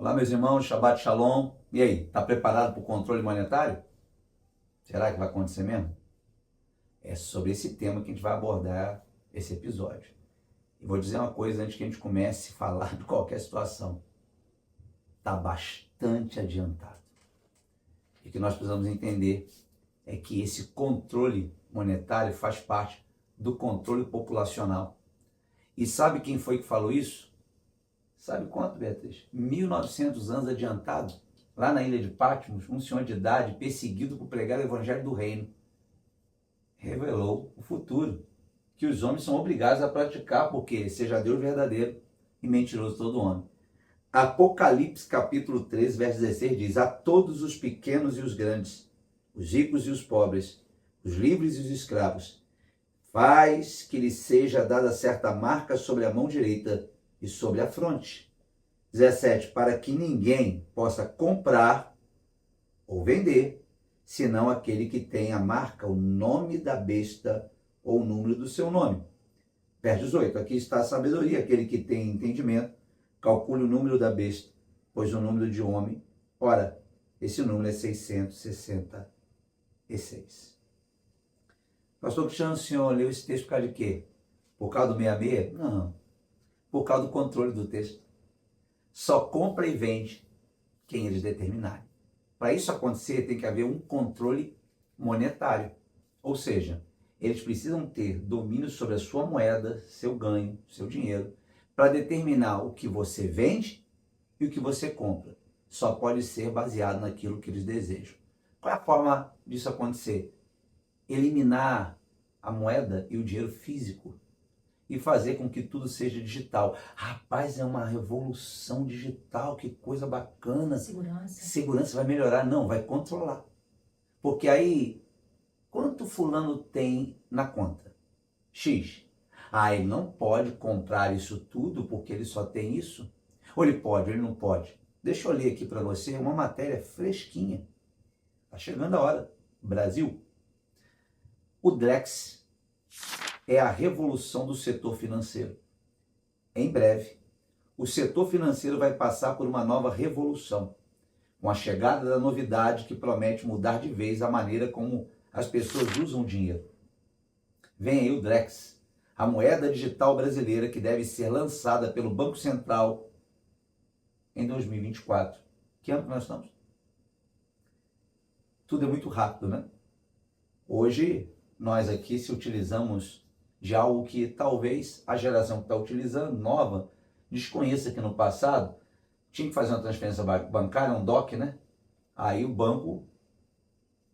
Olá, meus irmãos, Shabbat Shalom. E aí, está preparado para o controle monetário? Será que vai acontecer mesmo? É sobre esse tema que a gente vai abordar esse episódio. E vou dizer uma coisa antes que a gente comece a falar de qualquer situação. Está bastante adiantado. E o que nós precisamos entender é que esse controle monetário faz parte do controle populacional. E sabe quem foi que falou isso? Sabe quanto, Beatriz? 1900 anos adiantado, lá na ilha de Patmos, um senhor de idade, perseguido por pregar o evangelho do reino, revelou o futuro, que os homens são obrigados a praticar, porque seja Deus verdadeiro e mentiroso todo homem. Apocalipse capítulo 13, verso 16 diz: a todos os pequenos e os grandes, os ricos e os pobres, os livres e os escravos, faz que lhes seja dada certa marca sobre a mão direita e sobre a fronte. 17, para que ninguém possa comprar ou vender, senão aquele que tem a marca, o nome da besta ou o número do seu nome. Verso 18, aqui está a sabedoria, aquele que tem entendimento, calcule o número da besta, pois o número de homem, ora, esse número é 666. Pastor Cristiano, o senhor leu esse texto por causa de quê? Por causa do 66? Não. Por causa do controle do texto. Só compra e vende quem eles determinarem. Para isso acontecer, tem que haver um controle monetário. Ou seja, eles precisam ter domínio sobre a sua moeda, seu ganho, seu dinheiro, para determinar o que você vende e o que você compra. Só pode ser baseado naquilo que eles desejam. Qual é a forma disso acontecer? Eliminar a moeda e o dinheiro físico e fazer com que tudo seja digital. Rapaz, é uma revolução digital, que coisa bacana. Segurança vai melhorar? Não, vai controlar. Porque aí, quanto fulano tem na conta? X. Ah, ele não pode comprar isso tudo porque ele só tem isso? Ou ele pode, ou ele não pode? Deixa eu ler aqui para você uma matéria fresquinha. Está chegando a hora. Brasil. O Drex é a revolução do setor financeiro. Em breve, o setor financeiro vai passar por uma nova revolução, com a chegada da novidade que promete mudar de vez a maneira como as pessoas usam o dinheiro. Vem aí o Drex, a moeda digital brasileira que deve ser lançada pelo Banco Central em 2024. Que ano que nós estamos? Tudo é muito rápido, né? Hoje, nós aqui se utilizamos de algo que talvez a geração que está utilizando, nova, desconheça que no passado tinha que fazer uma transferência bancária, um DOC, né? Aí o banco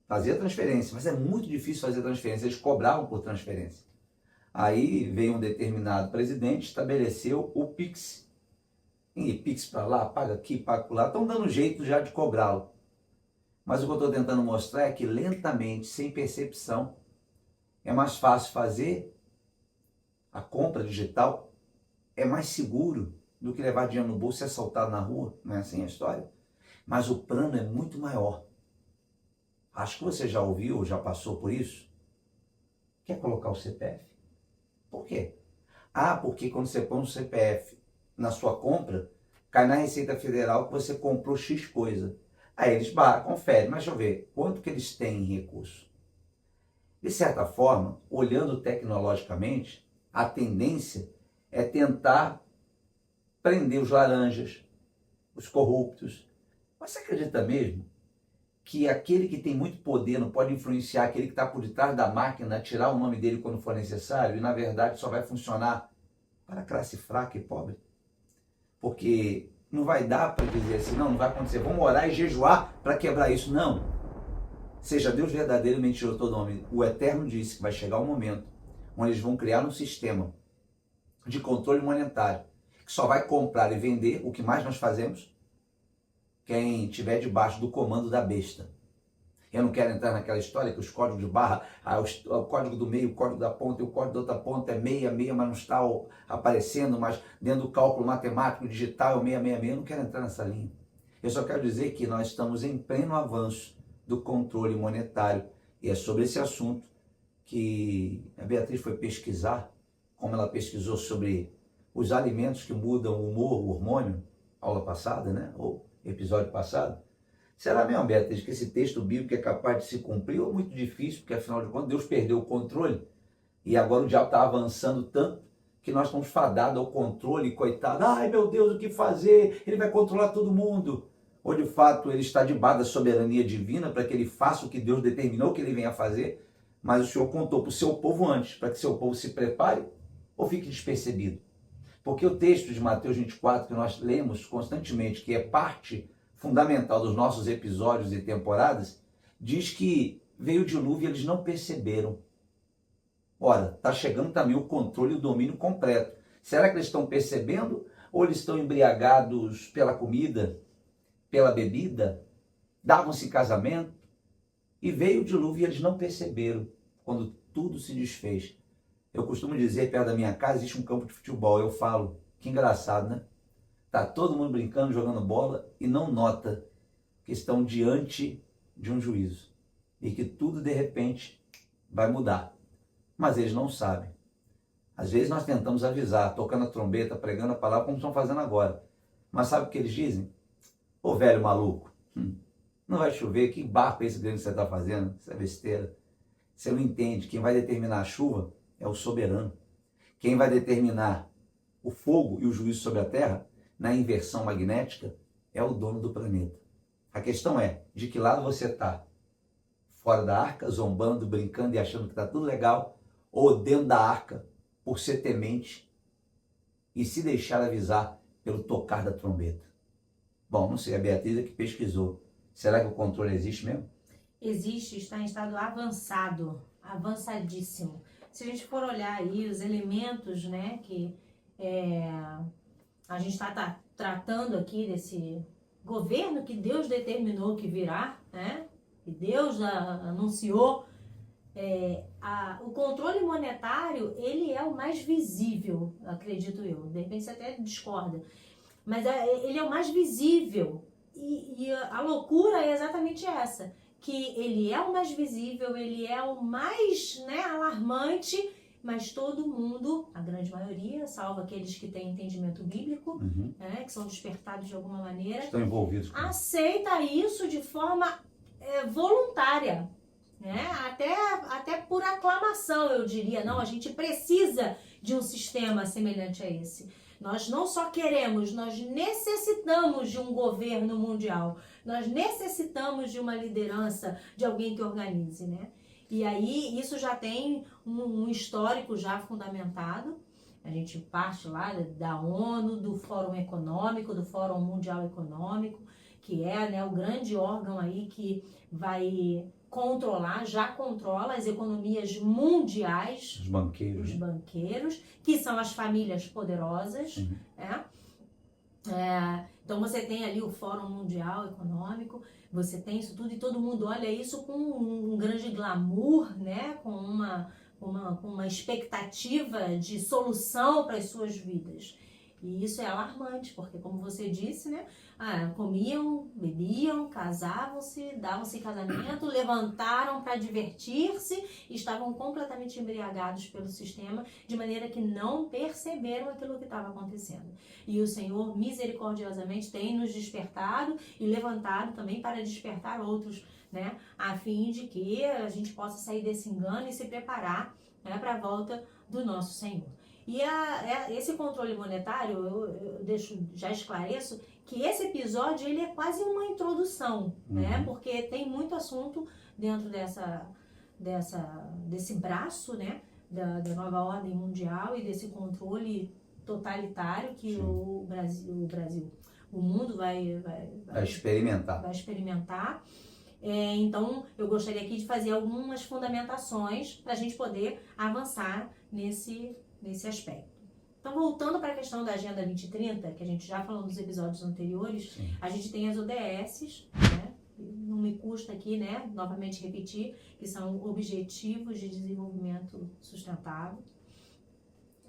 fazia transferência, mas é muito difícil fazer transferência, eles cobravam por transferência. Aí veio um determinado presidente, estabeleceu o Pix. E Pix para lá, paga aqui, paga lá, estão dando jeito já de cobrá-lo. Mas o que eu estou tentando mostrar é que lentamente, sem percepção, é mais fácil fazer a compra digital, é mais seguro do que levar dinheiro no bolso e ser assaltado na rua, não é assim a história? Mas o plano é muito maior. Acho que você já ouviu, já passou por isso. Quer colocar o CPF? Por quê? Ah, porque quando você põe o CPF na sua compra, cai na Receita Federal que você comprou X coisa. Aí eles conferem, mas deixa eu ver, quanto que eles têm em recurso? De certa forma, olhando tecnologicamente, a tendência é tentar prender os laranjas, os corruptos. Mas você acredita mesmo que aquele que tem muito poder não pode influenciar aquele que está por detrás da máquina, tirar o nome dele quando for necessário, e na verdade só vai funcionar para a classe fraca e pobre? Porque não vai dar para dizer assim, não vai acontecer, vamos orar e jejuar para quebrar isso. Não. Seja Deus verdadeiro e mentiroso todo homem. O Eterno disse que vai chegar um momento onde eles vão criar um sistema de controle monetário que só vai comprar e vender o que mais nós fazemos? Quem estiver debaixo do comando da besta. Eu não quero entrar naquela história que os códigos de barra, o código do meio, o código da ponta e o código da outra ponta é 66, mas não está aparecendo, mas dentro do cálculo matemático digital é o 666. Eu não quero entrar nessa linha. Eu só quero dizer que nós estamos em pleno avanço do controle monetário. E é sobre esse assunto que a Beatriz foi pesquisar, como ela pesquisou sobre os alimentos que mudam o humor, o hormônio. aula passada, né? Ou episódio passado. Será mesmo, Beatriz, que esse texto bíblico é capaz de se cumprir ou é muito difícil, porque afinal de contas Deus perdeu o controle e agora o diabo está avançando tanto que nós estamos fadados ao controle, coitado. Ai meu Deus, o que fazer? Ele vai controlar todo mundo. Ou de fato ele está debaixo da soberania divina para que ele faça o que Deus determinou que ele venha fazer, mas o Senhor contou para o seu povo antes, para que seu povo se prepare ou fique despercebido. Porque o texto de Mateus 24 que nós lemos constantemente, que é parte fundamental dos nossos episódios e temporadas, diz que veio o dilúvio e eles não perceberam. Ora, está chegando também o controle e o domínio completo. Será que eles estão percebendo ou eles estão embriagados pela comida, pela bebida? Davam-se casamento e veio o dilúvio e eles não perceberam quando tudo se desfez. Eu costumo dizer, perto da minha casa existe um campo de futebol. Eu falo, que engraçado, né? Tá todo mundo brincando, jogando bola e não nota que estão diante de um juízo e que tudo de repente vai mudar. Mas eles não sabem. Às vezes nós tentamos avisar, tocando a trombeta, pregando a palavra, como estão fazendo agora. Mas sabe o que eles dizem? Ô velho maluco, não vai chover, que barco é esse grande que você está fazendo? Isso é besteira. Você não entende, quem vai determinar a chuva é o soberano. Quem vai determinar o fogo e o juízo sobre a terra, na inversão magnética, é o dono do planeta. A questão é, de que lado você está? Fora da arca, zombando, brincando e achando que está tudo legal, ou dentro da arca, por ser temente e se deixar avisar pelo tocar da trombeta? Bom, não sei, a Beatriz é que pesquisou. Será que o controle existe mesmo? Existe, está em estado avançado, avançadíssimo. Se a gente for olhar aí os elementos, né, que a gente está tratando aqui desse governo que Deus determinou que virá, né, que Deus anunciou, o controle monetário, ele é o mais visível, acredito eu. De repente você até discorda, mas ele é o mais visível. E a loucura é exatamente essa, que ele é o mais visível, ele é o mais, né, alarmante, mas todo mundo, a grande maioria, salvo aqueles que têm entendimento bíblico, né, que são despertados de alguma maneira, estão envolvidos com aceita isso de forma voluntária, né? Até por aclamação, eu diria. Não, a gente precisa de um sistema semelhante a esse. Nós não só queremos, nós necessitamos de um governo mundial. Nós necessitamos de uma liderança, de alguém que organize, né? E aí, isso já tem um histórico já fundamentado. A gente parte lá da ONU, do Fórum Econômico, do Fórum Mundial Econômico, que é, né, o grande órgão aí que vai controlar, já controla as economias mundiais. os banqueiros. Os banqueiros, que são as famílias poderosas, então você tem ali o Fórum Mundial Econômico, você tem isso tudo e todo mundo olha isso com um grande glamour, né? Com uma expectativa de solução para as suas vidas. E isso é alarmante, porque como você disse, né? Comiam, bebiam, casavam-se, davam-se casamento, levantaram para divertir-se e estavam completamente embriagados pelo sistema, de maneira que não perceberam aquilo que estava acontecendo. E o Senhor, misericordiosamente, tem nos despertado e levantado também para despertar outros, né? A fim de que a gente possa sair desse engano e se preparar, né, para a volta do nosso Senhor. E esse controle monetário, eu já esclareço que esse episódio ele é quase uma introdução, né? Porque tem muito assunto dentro desse braço, né? Da nova ordem mundial e desse controle totalitário que o mundo vai experimentar. Então, eu gostaria aqui de fazer algumas fundamentações para a gente poder avançar nesse aspecto. Então, voltando para a questão da Agenda 2030, que a gente já falou nos episódios anteriores, a gente tem as ODSs, né? Não me custa aqui, né, novamente repetir, que são Objetivos de Desenvolvimento Sustentável.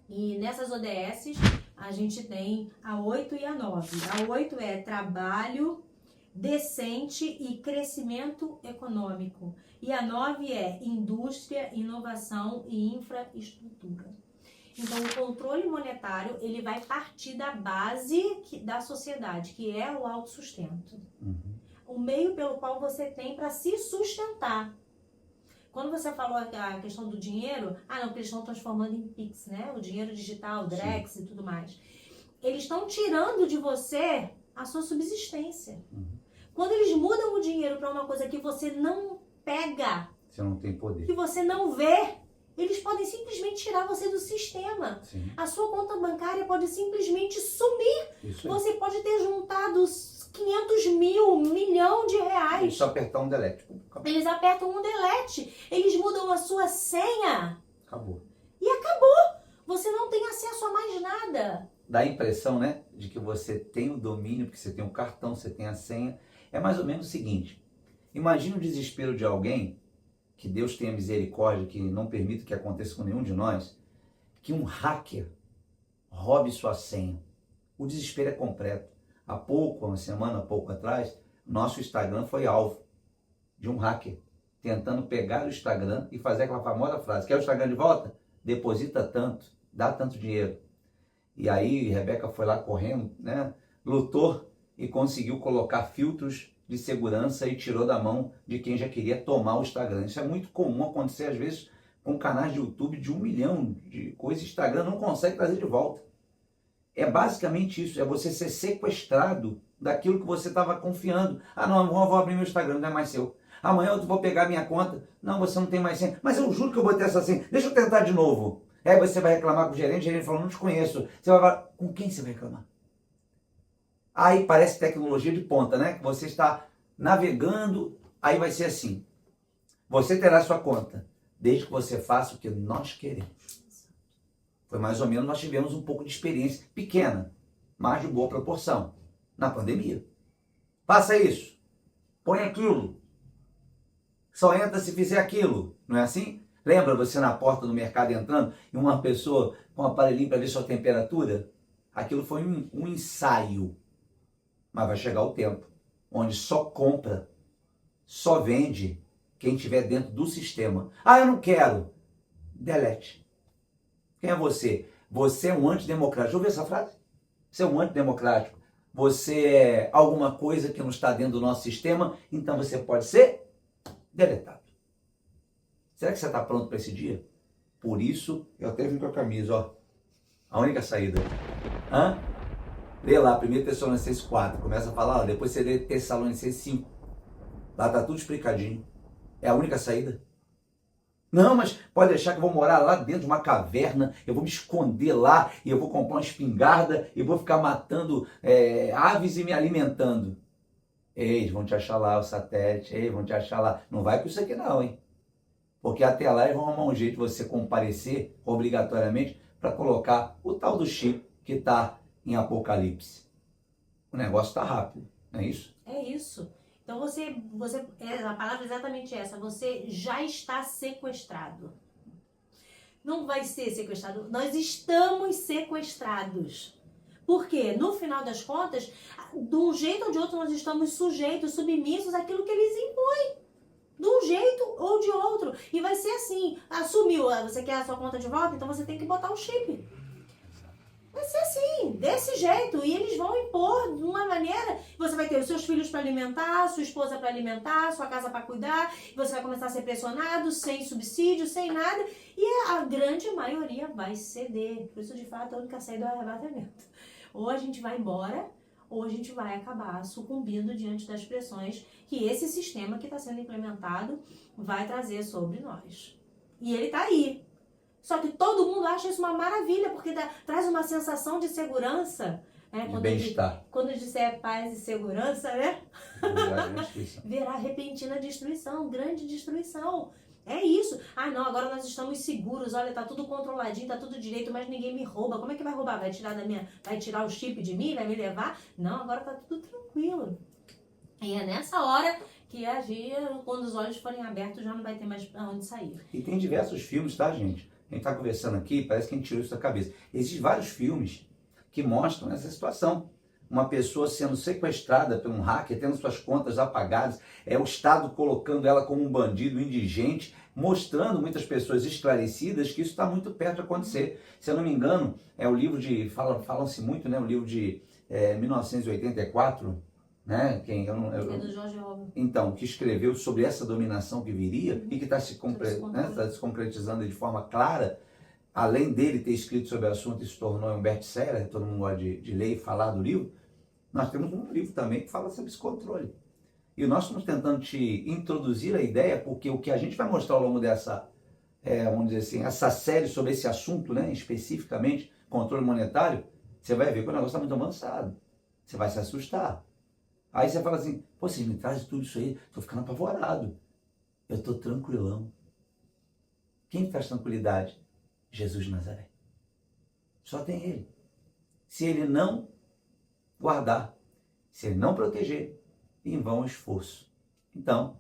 E nessas ODSs, a gente tem a 8 e a 9. A 8 é trabalho decente e crescimento econômico. E a 9 é indústria, inovação e infraestrutura. Então, o controle monetário, ele vai partir da base da sociedade, que é o autossustento. O meio pelo qual você tem para se sustentar. Quando você falou a questão do dinheiro, não, porque eles estão transformando em Pix, né? O dinheiro digital, Drex Sim. E tudo mais. Eles estão tirando de você a sua subsistência. Quando eles mudam o dinheiro para uma coisa que você não pega, você não tem poder, que você não vê, eles podem simplesmente tirar você do sistema. Sim. A sua conta bancária pode simplesmente sumir. Você pode ter juntado 500 mil, R$1 milhão. É só apertar um delete. Eles apertam um delete. Eles mudam a sua senha. Acabou. E acabou. Você não tem acesso a mais nada. Dá a impressão, né, de que você tem o domínio, porque você tem o cartão, você tem a senha. É mais ou menos o seguinte. Imagina o desespero de alguém, que Deus tenha misericórdia, que não permita que aconteça com nenhum de nós, que um hacker roube sua senha. O desespero é completo. Há uma semana atrás, nosso Instagram foi alvo de um hacker, tentando pegar o Instagram e fazer aquela famosa frase: quer o Instagram de volta? Deposita tanto, dá tanto dinheiro. E aí Rebeca foi lá correndo, né? Lutou e conseguiu colocar filtros de segurança e tirou da mão de quem já queria tomar o Instagram. Isso é muito comum acontecer às vezes com canais de YouTube de 1 milhão de coisas. Instagram não consegue trazer de volta. É basicamente isso, é você ser sequestrado daquilo que você estava confiando. Não, eu vou abrir meu Instagram, não é mais seu. Amanhã eu vou pegar minha conta. Não, você não tem mais senha. Mas eu juro que eu botei essa senha. Deixa eu tentar de novo. Aí você vai reclamar com o gerente falou, não te conheço. Você vai falar, com quem você vai reclamar? Aí parece tecnologia de ponta, né? Que você está navegando, aí vai ser assim. Você terá sua conta, desde que você faça o que nós queremos. Foi mais ou menos, nós tivemos um pouco de experiência pequena, mas de boa proporção, na pandemia. Faça isso, põe aquilo, só entra se fizer aquilo, não é assim? Lembra você na porta do mercado entrando e uma pessoa com um aparelhinho para ver sua temperatura? Aquilo foi um ensaio, mas vai chegar o tempo onde só compra, só vende quem estiver dentro do sistema. Eu não quero, delete. Quem é você? Você é um antidemocrático. Já ouviu essa frase? Você é um antidemocrático. Você é alguma coisa que não está dentro do nosso sistema, então você pode ser deletado. Será que você está pronto para esse dia? Por isso, eu até vim com a camisa, ó. A única saída. Lê lá, 1 Tessalonicenses 4. Começa a falar, depois você lê Tessalonicenses 5. Lá está tudo explicadinho. É a única saída. Não, mas pode deixar que eu vou morar lá dentro de uma caverna, eu vou me esconder lá, e eu vou comprar uma espingarda, e vou ficar matando aves e me alimentando. Eles vão te achar lá, o satélite, vão te achar lá. Não vai com isso aqui não, hein? Porque até lá eles vão arrumar um jeito de você comparecer obrigatoriamente para colocar o tal do chip que está em Apocalipse. O negócio está rápido, não é isso? É isso. Então a palavra é exatamente essa, você já está sequestrado. Não vai ser sequestrado, nós estamos sequestrados. Porque, no final das contas, de um jeito ou de outro, nós estamos sujeitos, submissos àquilo que eles impõem. De um jeito ou de outro. E vai ser assim, sumiu, você quer a sua conta de volta, então você tem que botar um chip. Vai ser assim, desse jeito. E eles vão impor de uma maneira. Você vai ter os seus filhos para alimentar, sua esposa para alimentar, sua casa para cuidar. Você vai começar a ser pressionado, sem subsídio, sem nada. E a grande maioria vai ceder. Por isso, de fato, a única saída é o arrebatamento. Ou a gente vai embora, ou a gente vai acabar sucumbindo diante das pressões que esse sistema que está sendo implementado vai trazer sobre nós. E ele está aí. Só que todo mundo acha isso uma maravilha, porque traz uma sensação de segurança. De bem-estar. Quando disser paz e segurança, né? Verá repentina destruição, grande destruição. É isso. Não, agora nós estamos seguros, olha, tá tudo controladinho, tá tudo direito, mas ninguém me rouba. Como é que vai roubar? Vai tirar o chip de mim? Vai me levar? Não, agora tá tudo tranquilo. E é nessa hora que quando os olhos forem abertos, já não vai ter mais pra onde sair. E tem diversos filmes, tá, gente? A gente tá conversando aqui, parece que a gente tirou isso da cabeça. Existem vários filmes que mostram essa situação. Uma pessoa sendo sequestrada por um hacker, tendo suas contas apagadas, o Estado colocando ela como um bandido, um indigente, mostrando muitas pessoas esclarecidas que isso está muito perto de acontecer. Se eu não me engano, é o livro de, falam-se muito, né, o livro de 1984, né, É do George Orwell. então, que escreveu sobre essa dominação que viria e que está se Sobre concretizando de forma clara. Além dele ter escrito sobre o assunto e se tornou um best-seller, todo mundo gosta de ler e falar do livro, nós temos um livro também que fala sobre esse controle. E nós estamos tentando te introduzir a ideia, porque o que a gente vai mostrar ao longo dessa, vamos dizer assim, essa série sobre esse assunto, né, especificamente, controle monetário, você vai ver que o negócio está muito avançado. Você vai se assustar. Aí você fala assim, pô, vocês me trazem tudo isso aí, estou ficando apavorado. Eu estou tranquilão. Quem traz tranquilidade? Jesus de Nazaré. Só tem Ele. Se Ele não guardar, se Ele não proteger, em vão o esforço. Então,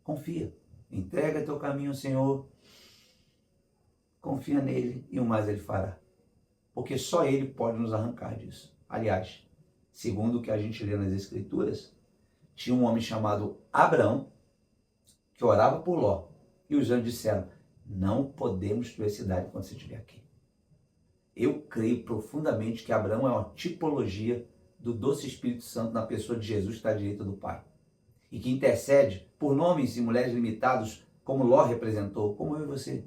confia. Entrega teu caminho ao Senhor. Confia nele e o mais Ele fará. Porque só Ele pode nos arrancar disso. Aliás, segundo o que a gente lê nas Escrituras, tinha um homem chamado Abraão que orava por Ló. E os anjos disseram, não podemos destruir a cidade quando você estiver aqui. Eu creio profundamente que Abraão é uma tipologia do doce Espírito Santo na pessoa de Jesus que está à direita do Pai. E que intercede por homens e mulheres limitados, como Ló representou, como eu e você.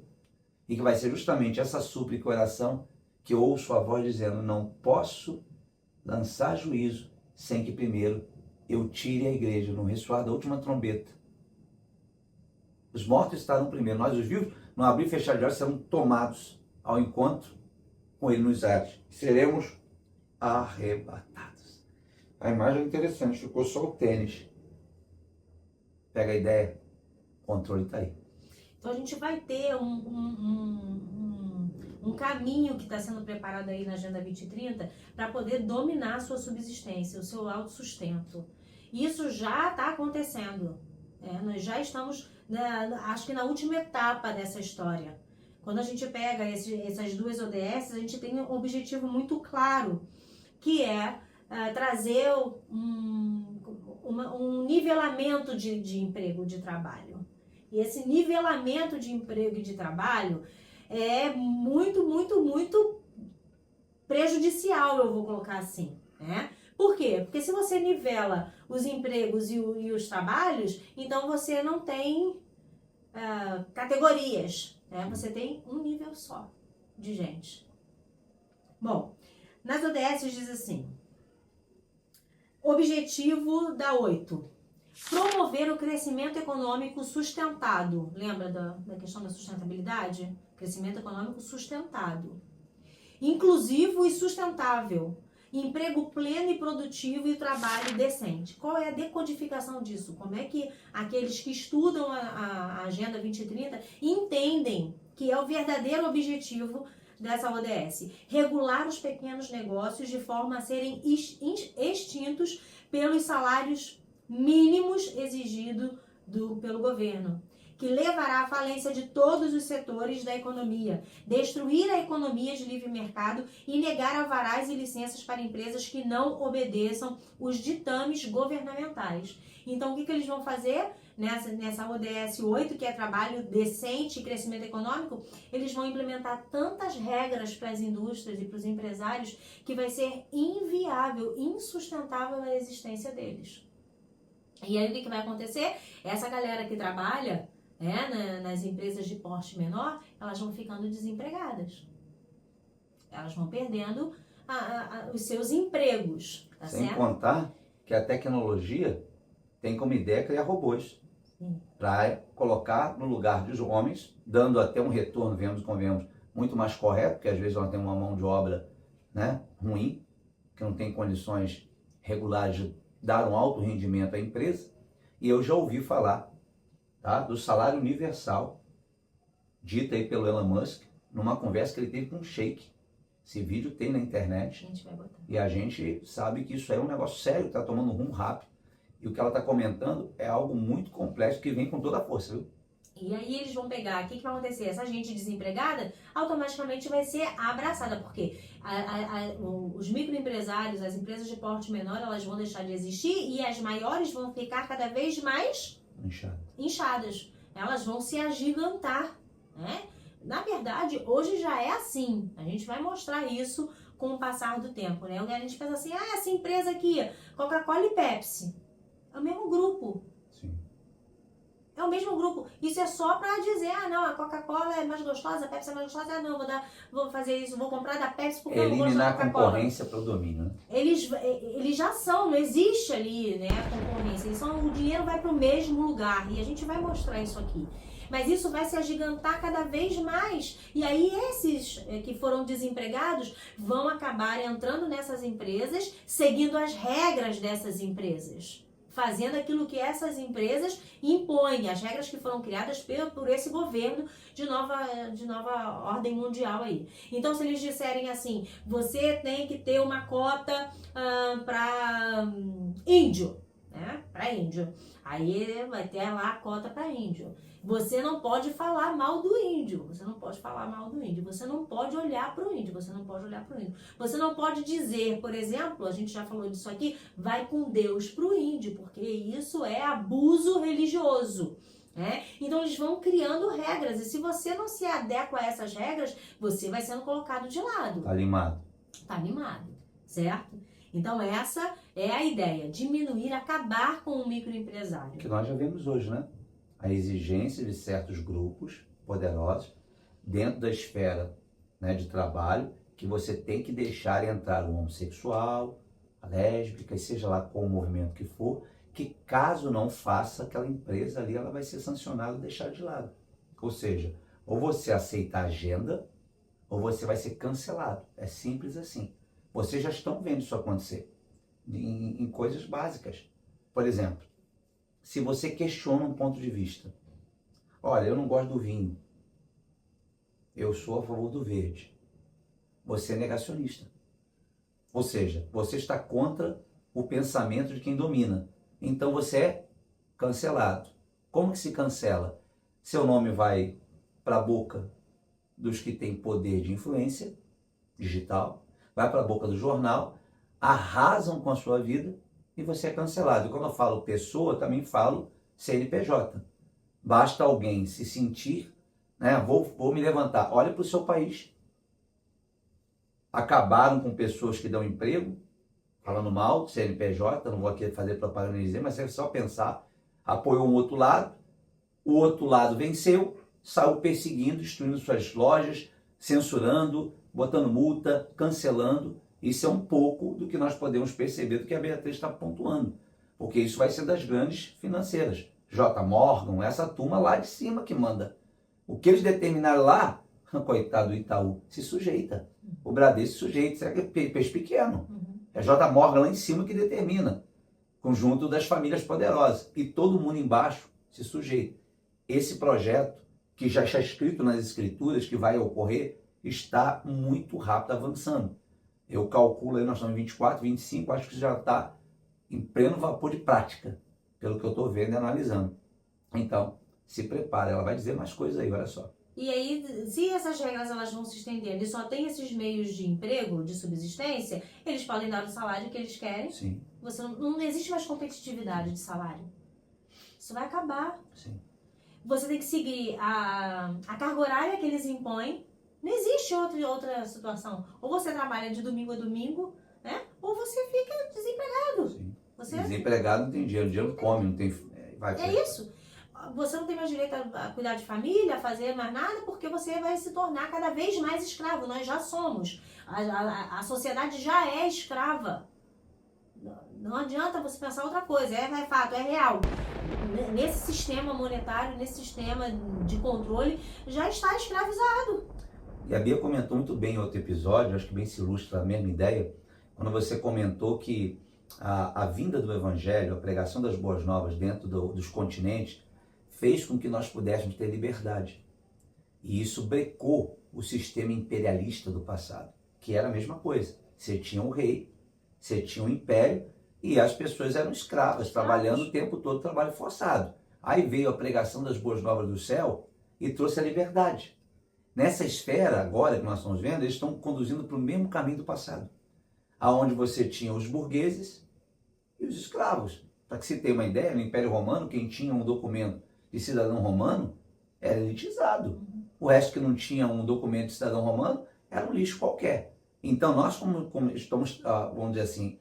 E que vai ser justamente essa súplica e oração que eu ouço a voz dizendo, não posso lançar juízo sem que primeiro eu tire a igreja no ressoar da última trombeta. Os mortos estarão primeiro, nós os vivos, no abrir e fechar de olhos, serão tomados ao encontro com ele nos ares. Seremos arrebatados. A imagem é interessante, ficou só o tênis. Pega a ideia, o controle está aí. Então a gente vai ter um caminho que está sendo preparado aí na Agenda 2030 para poder dominar a sua subsistência, o seu autossustento. Isso já está acontecendo. Nós já estamos, acho que na última etapa dessa história. Quando a gente pega essas duas ODS, a gente tem um objetivo muito claro, que é trazer um nivelamento de emprego, de trabalho. E esse nivelamento de emprego e de trabalho é muito, muito, muito prejudicial, eu vou colocar assim, né? Por quê? Porque se você nivela os empregos e os trabalhos, então você não tem categorias, né? Você tem um nível só de gente. Bom, nas ODS diz assim, objetivo da 8, promover o crescimento econômico sustentado. Lembra da questão da sustentabilidade? Crescimento econômico sustentado. Inclusivo e sustentável. Emprego pleno e produtivo e trabalho decente. Qual é a decodificação disso? Como é que aqueles que estudam a Agenda 2030 entendem que é o verdadeiro objetivo dessa ODS? Regular os pequenos negócios de forma a serem extintos pelos salários mínimos exigidos pelo governo, que levará à falência de todos os setores da economia, destruir a economia de livre mercado e negar alvarás e licenças para empresas que não obedeçam os ditames governamentais. Então, o que eles vão fazer nessa ODS 8, que é trabalho decente e crescimento econômico? Eles vão implementar tantas regras para as indústrias e para os empresários que vai ser inviável, insustentável a existência deles. E aí, o que vai acontecer? Essa galera que trabalha nas empresas de porte menor, elas vão ficando desempregadas. Elas vão perdendo os seus empregos. Tá Sem certo? contar que a tecnologia tem como ideia criar robôs para colocar no lugar dos homens, dando até um retorno, convenhamos, muito mais correto, porque às vezes ela tem uma mão de obra, né, ruim, que não tem condições regulares de dar um alto rendimento à empresa. E eu já ouvi falar, tá, do salário universal, dito aí pelo Elon Musk, numa conversa que ele teve com um sheik. Esse vídeo tem na internet. A gente vai botar. E a gente sabe que isso aí é um negócio sério, está tomando um rumo rápido. E o que ela está comentando é algo muito complexo que vem com toda a força, viu? E aí eles vão pegar, o que vai acontecer? Essa gente desempregada automaticamente vai ser abraçada, porque os microempresários, as empresas de porte menor, elas vão deixar de existir e as maiores vão ficar cada vez mais inchadas. elas vão se agigantar, né? Na verdade, hoje já é assim. A gente vai mostrar isso com o passar do tempo, né? A gente pensa assim, essa empresa aqui, Coca-Cola e Pepsi, é o mesmo grupo. Sim. É o mesmo grupo. Isso é só pra dizer, não, a Coca-Cola é mais gostosa, a Pepsi é mais gostosa. Não, vou fazer isso, vou comprar da Pepsi porque eu não gosto da Eliminar a Coca-Cola. concorrência para o domínio, né? Eles já são, não existe ali, né, a concorrência. O dinheiro vai para o mesmo lugar e a gente vai mostrar isso aqui. Mas isso vai se agigantar cada vez mais. E aí esses que foram desempregados vão acabar entrando nessas empresas, seguindo as regras dessas empresas, fazendo aquilo que essas empresas impõem, as regras que foram criadas por esse governo de nova ordem mundial aí. Então, se eles disserem assim, você tem que ter uma cota para índio, né? Para índio. Aí vai ter lá a cota para índio. Você não pode falar mal do índio, você não pode falar mal do índio, você não pode olhar para o índio, você não pode olhar para o índio. Você não pode dizer, por exemplo, a gente já falou disso aqui, vai com Deus para o índio, porque isso é abuso religioso. Né? Então eles vão criando regras, e se você não se adequa a essas regras, você vai sendo colocado de lado. Tá limado. Tá limado, certo? Então essa é a ideia, diminuir, acabar com o microempresário. Que nós já vemos hoje, né? A exigência de certos grupos poderosos dentro da esfera, né, de trabalho, que você tem que deixar entrar o homossexual, a lésbica, e seja lá qual o movimento que for, que caso não faça, aquela empresa ali, ela vai ser sancionada e deixada de lado. Ou seja, ou você aceita a agenda, ou você vai ser cancelado. É simples assim. Vocês já estão vendo isso acontecer em coisas básicas. Por exemplo, se você questiona um ponto de vista, olha, eu não gosto do vinho, eu sou a favor do verde, você é negacionista. Ou seja, você está contra o pensamento de quem domina. Então você é cancelado. Como que se cancela? Seu nome vai para a boca dos que têm poder de influência digital, vai para a boca do jornal, arrasam com a sua vida e você é cancelado. E quando eu falo pessoa, também falo CNPJ. Basta alguém se sentir, né, vou me levantar, olha para o seu país. Acabaram com pessoas que dão emprego, falando mal, CNPJ, não vou aqui fazer propaganda e dizer, mas é só pensar, apoiou um outro lado, o outro lado venceu, saiu perseguindo, destruindo suas lojas, censurando, botando multa, cancelando. Isso é um pouco do que nós podemos perceber do que a Beatriz está pontuando, porque isso vai ser das grandes financeiras. J. Morgan, essa turma lá de cima que manda. O que eles determinaram lá, coitado do Itaú, se sujeita. O Bradesco se sujeita, isso é peixe pequeno. É J. Morgan lá em cima que determina, conjunto das famílias poderosas. E todo mundo embaixo se sujeita. Esse projeto, que já está escrito nas escrituras, que vai ocorrer, está muito rápido avançando. Eu calculo aí, nós estamos em 24, 25, acho que já está em pleno vapor de prática, pelo que eu estou vendo e analisando. Então, se prepara, ela vai dizer mais coisas aí, olha só. E aí, se essas regras elas vão se estendendo e só tem esses meios de emprego, de subsistência, eles podem dar o salário que eles querem. Sim. Você não existe mais competitividade de salário. Isso vai acabar. Sim. Você tem que seguir a carga horária que eles impõem. Não existe outra situação. Ou você trabalha de domingo a domingo, né? Ou você fica desempregado. Sim. Você... Desempregado não tem dinheiro não come, não tem... É isso. Você não tem mais direito a cuidar de família, a fazer mais nada, porque você vai se tornar cada vez mais escravo. Nós já somos. A sociedade já é escrava. Não adianta você pensar outra coisa. É fato, é real. Nesse sistema monetário, nesse sistema de controle, já está escravizado. E a Bia comentou muito bem em outro episódio, acho que bem se ilustra a mesma ideia, quando você comentou que a vinda do Evangelho, a pregação das boas novas dentro dos continentes, fez com que nós pudéssemos ter liberdade. E isso brecou o sistema imperialista do passado, que era a mesma coisa. Você tinha um rei, você tinha um império, e as pessoas eram escravas, trabalhando o tempo todo, trabalho forçado. Aí veio a pregação das boas novas do céu e trouxe a liberdade. Nessa esfera, agora que nós estamos vendo, eles estão conduzindo para o mesmo caminho do passado, aonde você tinha os burgueses e os escravos. Para que se tenha uma ideia, no Império Romano, quem tinha um documento de cidadão romano era elitizado. O resto que não tinha um documento de cidadão romano era um lixo qualquer. Então nós como estamos, vamos dizer assim,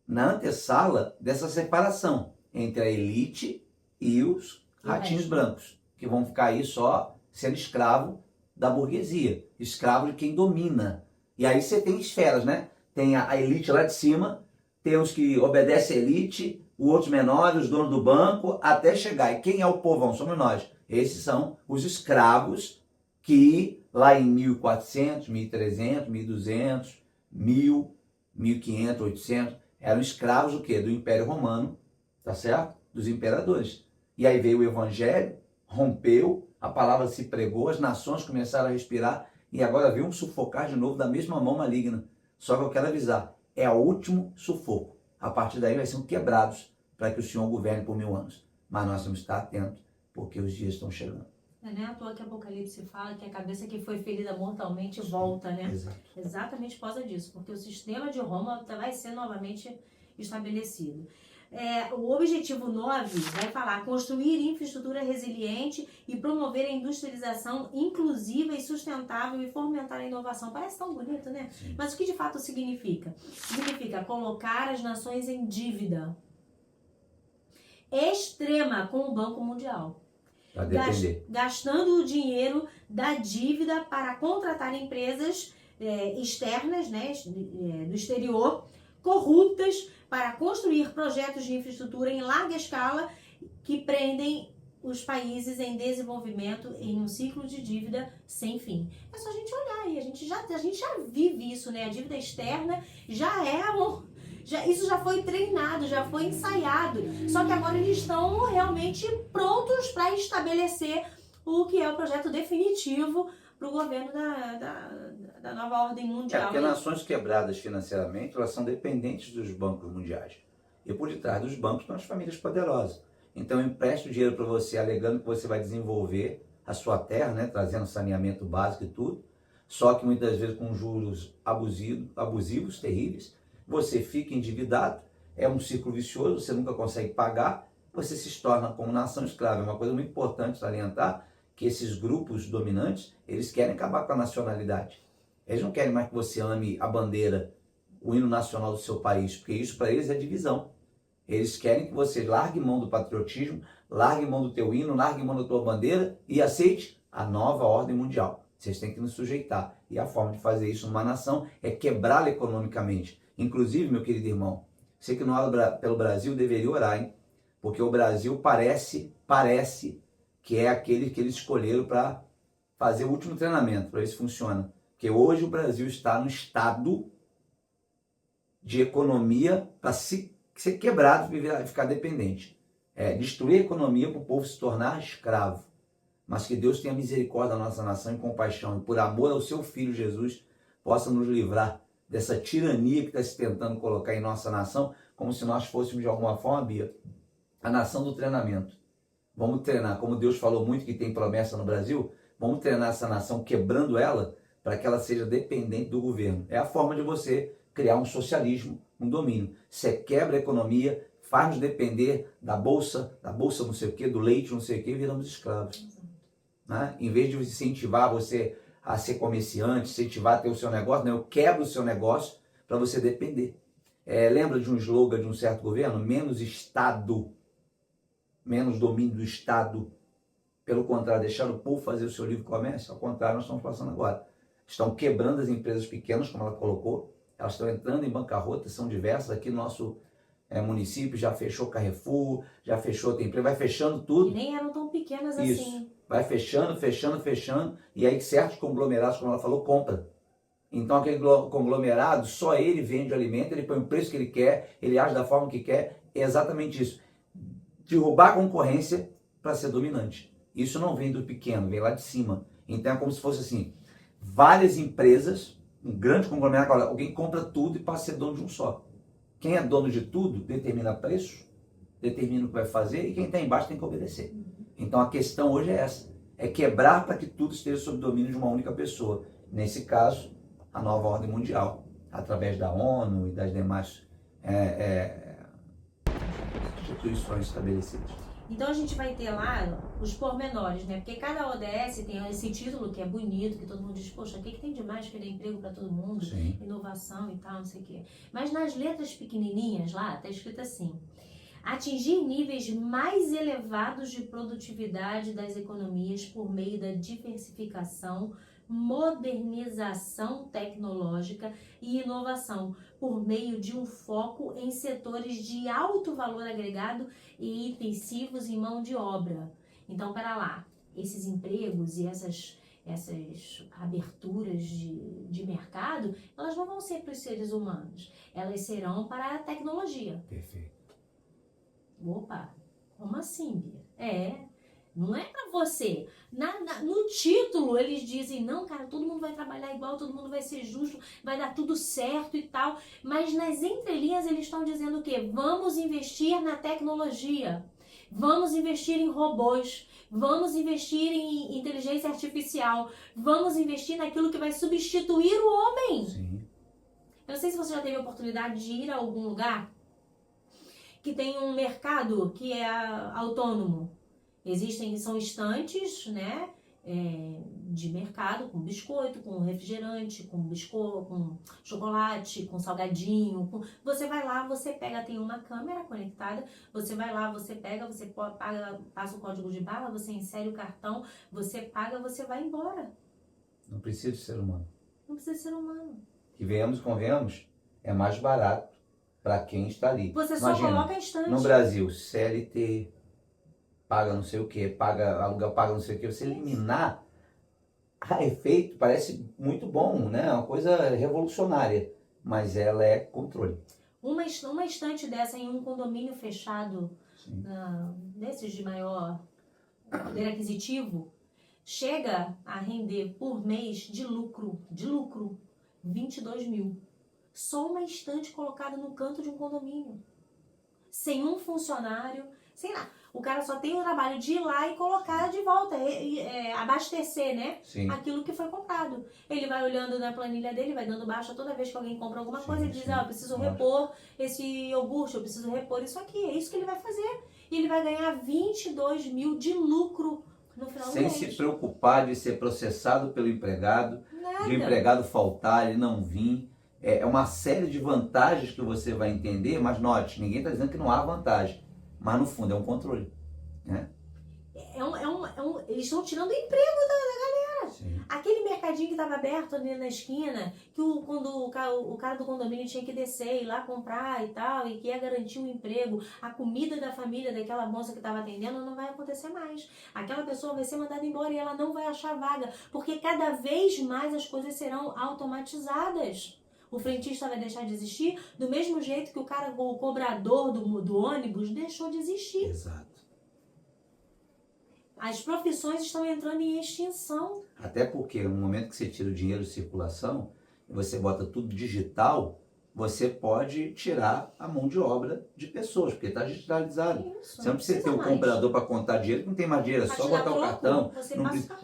na antessala dessa separação entre a elite e os ratinhos brancos, que vão ficar aí só sendo escravo da burguesia, escravo de quem domina. E aí você tem esferas, né? Tem a elite lá de cima, tem os que obedecem à elite, os outros menores, os donos do banco, até chegar. E quem é o povão? Somos nós. Esses são os escravos que lá em 1400, 1300, 1200, 1000, 1500, 800, eram escravos do quê? Do Império Romano, tá certo? Dos imperadores. E aí veio o Evangelho, rompeu, a palavra se pregou, as nações começaram a respirar e agora veio um sufocar de novo da mesma mão maligna. Só que eu quero avisar, é o último sufoco. A partir daí vai ser quebrados para que o Senhor governe por 1000 anos. Mas nós temos que estar atentos, porque os dias estão chegando. Não é à toa que Apocalipse fala que a cabeça que foi ferida mortalmente volta, né? Exato. Exatamente por causa disso, porque o sistema de Roma vai ser novamente estabelecido. O objetivo 9 vai falar construir infraestrutura resiliente e promover a industrialização inclusiva e sustentável e fomentar a inovação. Parece tão bonito, né? Sim. Mas o que de fato significa? Significa colocar as nações em dívida extrema com o Banco Mundial. Para depender. Gastando o dinheiro da dívida para contratar empresas externas, né, do exterior, corruptas, para construir projetos de infraestrutura em larga escala que prendem os países em desenvolvimento em um ciclo de dívida sem fim. É só a gente olhar aí, a gente já vive isso, né? A dívida externa isso já foi treinado, já foi ensaiado. Só que agora eles estão realmente prontos para estabelecer o que é o projeto definitivo para o governo da nova ordem mundial. Porque nações quebradas financeiramente, elas são dependentes dos bancos mundiais. E por detrás dos bancos estão as famílias poderosas. Então eu empresto dinheiro para você, alegando que você vai desenvolver a sua terra, né, trazendo saneamento básico e tudo. Só que muitas vezes com juros abusivos, terríveis. Você fica endividado, é um ciclo vicioso, você nunca consegue pagar, você se torna como nação escrava. É uma coisa muito importante salientar que esses grupos dominantes, eles querem acabar com a nacionalidade. Eles não querem mais que você ame a bandeira, o hino nacional do seu país, porque isso para eles é divisão. Eles querem que você largue mão do patriotismo, largue mão do teu hino, largue mão da tua bandeira e aceite a nova ordem mundial. Vocês têm que nos sujeitar. E a forma de fazer isso numa nação é quebrá-la economicamente. Inclusive, meu querido irmão, você que não ora pelo Brasil deveria orar, hein? Porque o Brasil parece que é aquele que eles escolheram para fazer o último treinamento, para ver se funciona. Porque hoje o Brasil está no estado de economia para ser quebrado e ficar dependente. Destruir a economia para o povo se tornar escravo. Mas que Deus tenha misericórdia da nossa nação e compaixão, e por amor ao seu Filho Jesus, possa nos livrar dessa tirania que está se tentando colocar em nossa nação, como se nós fôssemos de alguma forma, Bia, a nação do treinamento. Vamos treinar, como Deus falou muito que tem promessa no Brasil, vamos treinar essa nação quebrando ela para que ela seja dependente do governo. É a forma de você criar um socialismo, um domínio. Você quebra a economia, faz-nos depender da bolsa não sei o quê, do leite não sei o quê, e viramos escravos. Né? Em vez de incentivar você a ser comerciante, incentivar a ter o seu negócio, né? Eu quebro o seu negócio para você depender. Lembra de um slogan de um certo governo? Menos Estado, menos domínio do Estado. Pelo contrário, deixar o povo fazer o seu livre comércio. Ao contrário, nós estamos passando agora. Estão quebrando as empresas pequenas, como ela colocou. Elas estão entrando em bancarrota, são diversas. Aqui no nosso município já fechou Carrefour, já fechou, tem empresa, vai fechando tudo. E nem eram tão pequenas Isso. assim. Vai fechando, e aí certos conglomerados, como ela falou, compra. Então aquele conglomerado, só ele vende o alimento, ele põe o preço que ele quer, ele age da forma que quer, é exatamente isso. Derrubar a concorrência para ser dominante. Isso não vem do pequeno, vem lá de cima. Então é como se fosse assim, várias empresas, um grande conglomerado, alguém compra tudo e passa a ser dono de um só. Quem é dono de tudo determina preço, determina o que vai fazer e quem está embaixo tem que obedecer. Então a questão hoje é essa, é quebrar para que tudo esteja sob domínio de uma única pessoa. Nesse caso, a nova ordem mundial, através da ONU e das demais instituições estabelecidas. Então a gente vai ter lá os pormenores, né? Porque cada ODS tem esse título que é bonito, que todo mundo diz, poxa, o que tem de mais que dá emprego para todo mundo? Sim. Inovação e tal, não sei o quê. Mas nas letras pequenininhas lá, tá escrito assim: atingir níveis mais elevados de produtividade das economias por meio da diversificação, modernização tecnológica e inovação, por meio de um foco em setores de alto valor agregado e intensivos em mão de obra. Então, para lá, esses empregos e essas aberturas de mercado, elas não vão ser para os seres humanos, elas serão para a tecnologia. Perfeito. Opa, como assim, Bia? Não é pra você. No título eles dizem, não, cara, todo mundo vai trabalhar igual, todo mundo vai ser justo, vai dar tudo certo e tal. Mas nas entrelinhas eles estão dizendo o quê? Vamos investir na tecnologia, vamos investir em robôs, vamos investir em inteligência artificial, vamos investir naquilo que vai substituir o homem. Sim. Eu não sei se você já teve a oportunidade de ir a algum lugar que tem um mercado que é autônomo. São estantes, né, de mercado com biscoito, com refrigerante, com chocolate, com salgadinho. Você vai lá, você pega, tem uma câmera conectada, você vai lá, você pega, você paga, passa o código de barra, você insere o cartão, você paga, você vai embora. Não precisa de ser humano. Não precisa ser humano. Que venhamos, convenhamos, é mais barato para quem está ali. Você só coloca a estante. No Brasil, CLT, paga não sei o que, paga aluguel, paga não sei o que, você eliminar a efeito parece muito bom, né? É uma coisa revolucionária, mas ela é controle. Uma estante dessa em um condomínio fechado, desses de maior poder aquisitivo, chega a render por mês de lucro, 22 mil. Só uma estante colocada no canto de um condomínio. Sem um funcionário, sem nada. O cara só tem o trabalho de ir lá e colocar de volta, abastecer, né? Sim. Aquilo que foi comprado. Ele vai olhando na planilha dele, vai dando baixa toda vez que alguém compra alguma coisa, ele diz, eu preciso repor esse iogurte, eu preciso repor isso aqui. É isso que ele vai fazer. E ele vai ganhar 22 mil de lucro no final do mês. Sem se preocupar de ser processado pelo empregado, Nada. de o empregado faltar, ele não vir. É uma série de vantagens que você vai entender, mas note, ninguém está dizendo que não há vantagem. Mas no fundo é um controle. Né? Eles estão tirando o emprego da galera. Sim. Aquele mercadinho que estava aberto ali na esquina, que quando o cara do condomínio tinha que descer e ir lá comprar e tal, e que ia garantir um emprego, a comida da família daquela moça que estava atendendo não vai acontecer mais. Aquela pessoa vai ser mandada embora e ela não vai achar vaga, porque cada vez mais as coisas serão automatizadas. O frentista vai deixar de existir do mesmo jeito que o cobrador do ônibus deixou de existir. Exato. As profissões estão entrando em extinção. Até porque no momento que você tira o dinheiro de circulação, você bota tudo digital, você pode tirar a mão de obra de pessoas, porque está digitalizado. Isso, você não precisa ter um comprador para contar dinheiro, que não tem mais dinheiro, é só botar o cartão.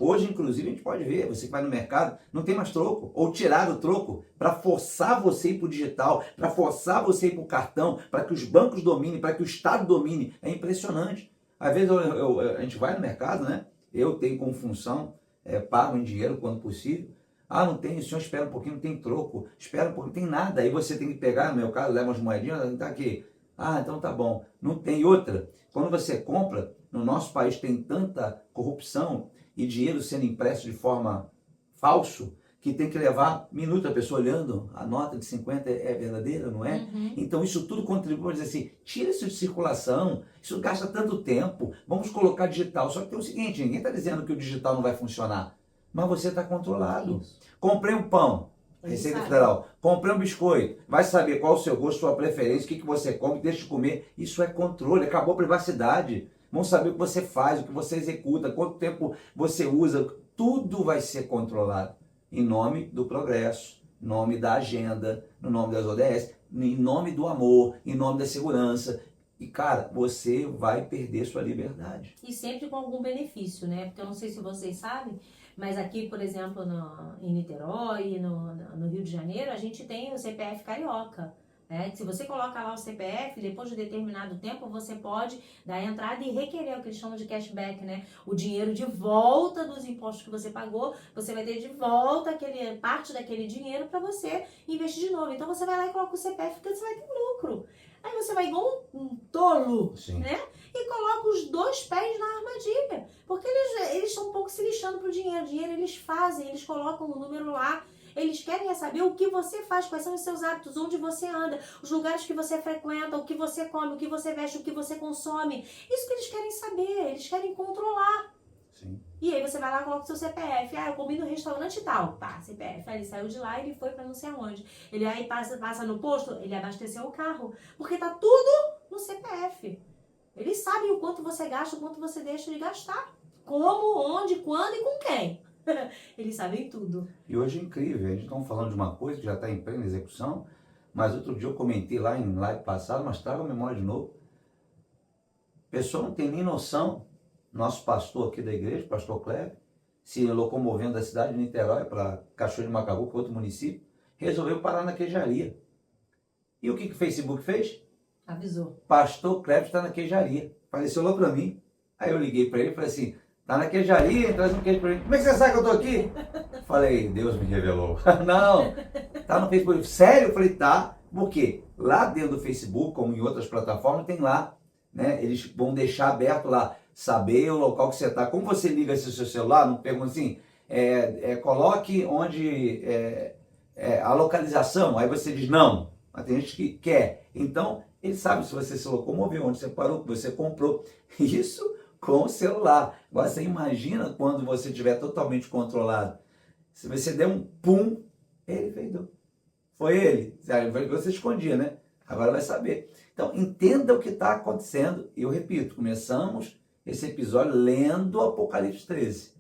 Hoje, inclusive, a gente pode ver, você que vai no mercado, não tem mais troco. Ou tirar o troco para forçar você a ir para o digital, para forçar você a ir para o cartão, para que os bancos dominem, para que o Estado domine. É impressionante. Às vezes a gente vai no mercado, né? Eu tenho como função, pago em dinheiro quando possível. Ah, não tem, o senhor espera um pouquinho, não tem troco, espera um pouquinho, não tem nada. Aí você tem que pegar, no meu caso, leva umas moedinhas, tá aqui. Ah, então tá bom. Não tem outra. Quando você compra, no nosso país tem tanta corrupção e dinheiro sendo impresso de forma falso, que tem que levar minuto a pessoa olhando, a nota de 50 é verdadeira, não é? Uhum. Então isso tudo contribui para dizer assim, tira isso de circulação, isso gasta tanto tempo, vamos colocar digital. Só que tem o seguinte, ninguém está dizendo que o digital não vai funcionar, mas você está controlado. Isso. Comprei um pão, Receita Federal, comprei um biscoito, vai saber qual o seu gosto, sua preferência, o que você come, deixa de comer. Isso é controle, acabou a privacidade. Vão saber o que você faz, o que você executa, quanto tempo você usa, tudo vai ser controlado. Em nome do progresso, em nome da agenda, no nome das ODS, em nome do amor, em nome da segurança. E, cara, você vai perder sua liberdade. E sempre com algum benefício, né? Porque eu não sei se vocês sabem, mas aqui, por exemplo, em Niterói, no Rio de Janeiro, a gente tem o CPF carioca. Se você coloca lá o CPF, depois de determinado tempo, você pode dar entrada e requerer o que eles chamam de cashback, né? O dinheiro de volta dos impostos que você pagou, você vai ter de volta parte daquele dinheiro para você investir de novo. Então você vai lá e coloca o CPF, porque você vai ter lucro. Aí você vai igual um tolo, Sim. né? E coloca os 2 pés na armadilha. Porque eles estão um pouco se lixando pro dinheiro. O dinheiro eles fazem, eles colocam o número lá. Eles querem saber o que você faz, quais são os seus hábitos, onde você anda, os lugares que você frequenta, o que você come, o que você veste, o que você consome. Isso que eles querem saber, eles querem controlar. Sim. E aí você vai lá e coloca o seu CPF. Eu comi no restaurante e tal. Tá, CPF. Aí ele saiu de lá e ele foi pra não sei aonde. Ele aí passa no posto, ele abasteceu o carro. Porque tá tudo no CPF. Eles sabem o quanto você gasta, o quanto você deixa de gastar. Como, onde, quando e com quem. Eles sabem tudo. E hoje é incrível, a gente está falando de uma coisa que já está em plena execução, mas outro dia eu comentei lá em live passado, mas traga a memória de novo. A pessoa não tem nem noção, nosso pastor aqui da igreja, pastor Cleber, se locomovendo da cidade de Niterói para Cachoeira de Macabu, que é outro município, resolveu parar na queijaria. E o que o Facebook fez? Avisou. Pastor Cleber está na queijaria. Apareceu lá para mim. Aí eu liguei para ele e falei assim, tá na queijaria, traz um queijo pra mim. Como é que você sabe que eu tô aqui? Falei, Deus me revelou. Não, tá no Facebook. Sério? Eu falei, tá. Por quê? Lá dentro do Facebook, como em outras plataformas, tem lá, né? Eles vão deixar aberto lá, saber o local que você tá. Como você liga esse seu celular, não pergunta assim, coloque onde a localização. Aí você diz, não. Mas tem gente que quer. Então, ele sabe se você se locomoveu, onde você parou, o que você comprou. Isso com o celular. Agora você imagina quando você estiver totalmente controlado. Se você der um pum, ele veio. Foi ele. Você escondia, né? Agora vai saber. Então, entenda o que está acontecendo. E eu repito, começamos esse episódio lendo Apocalipse 13.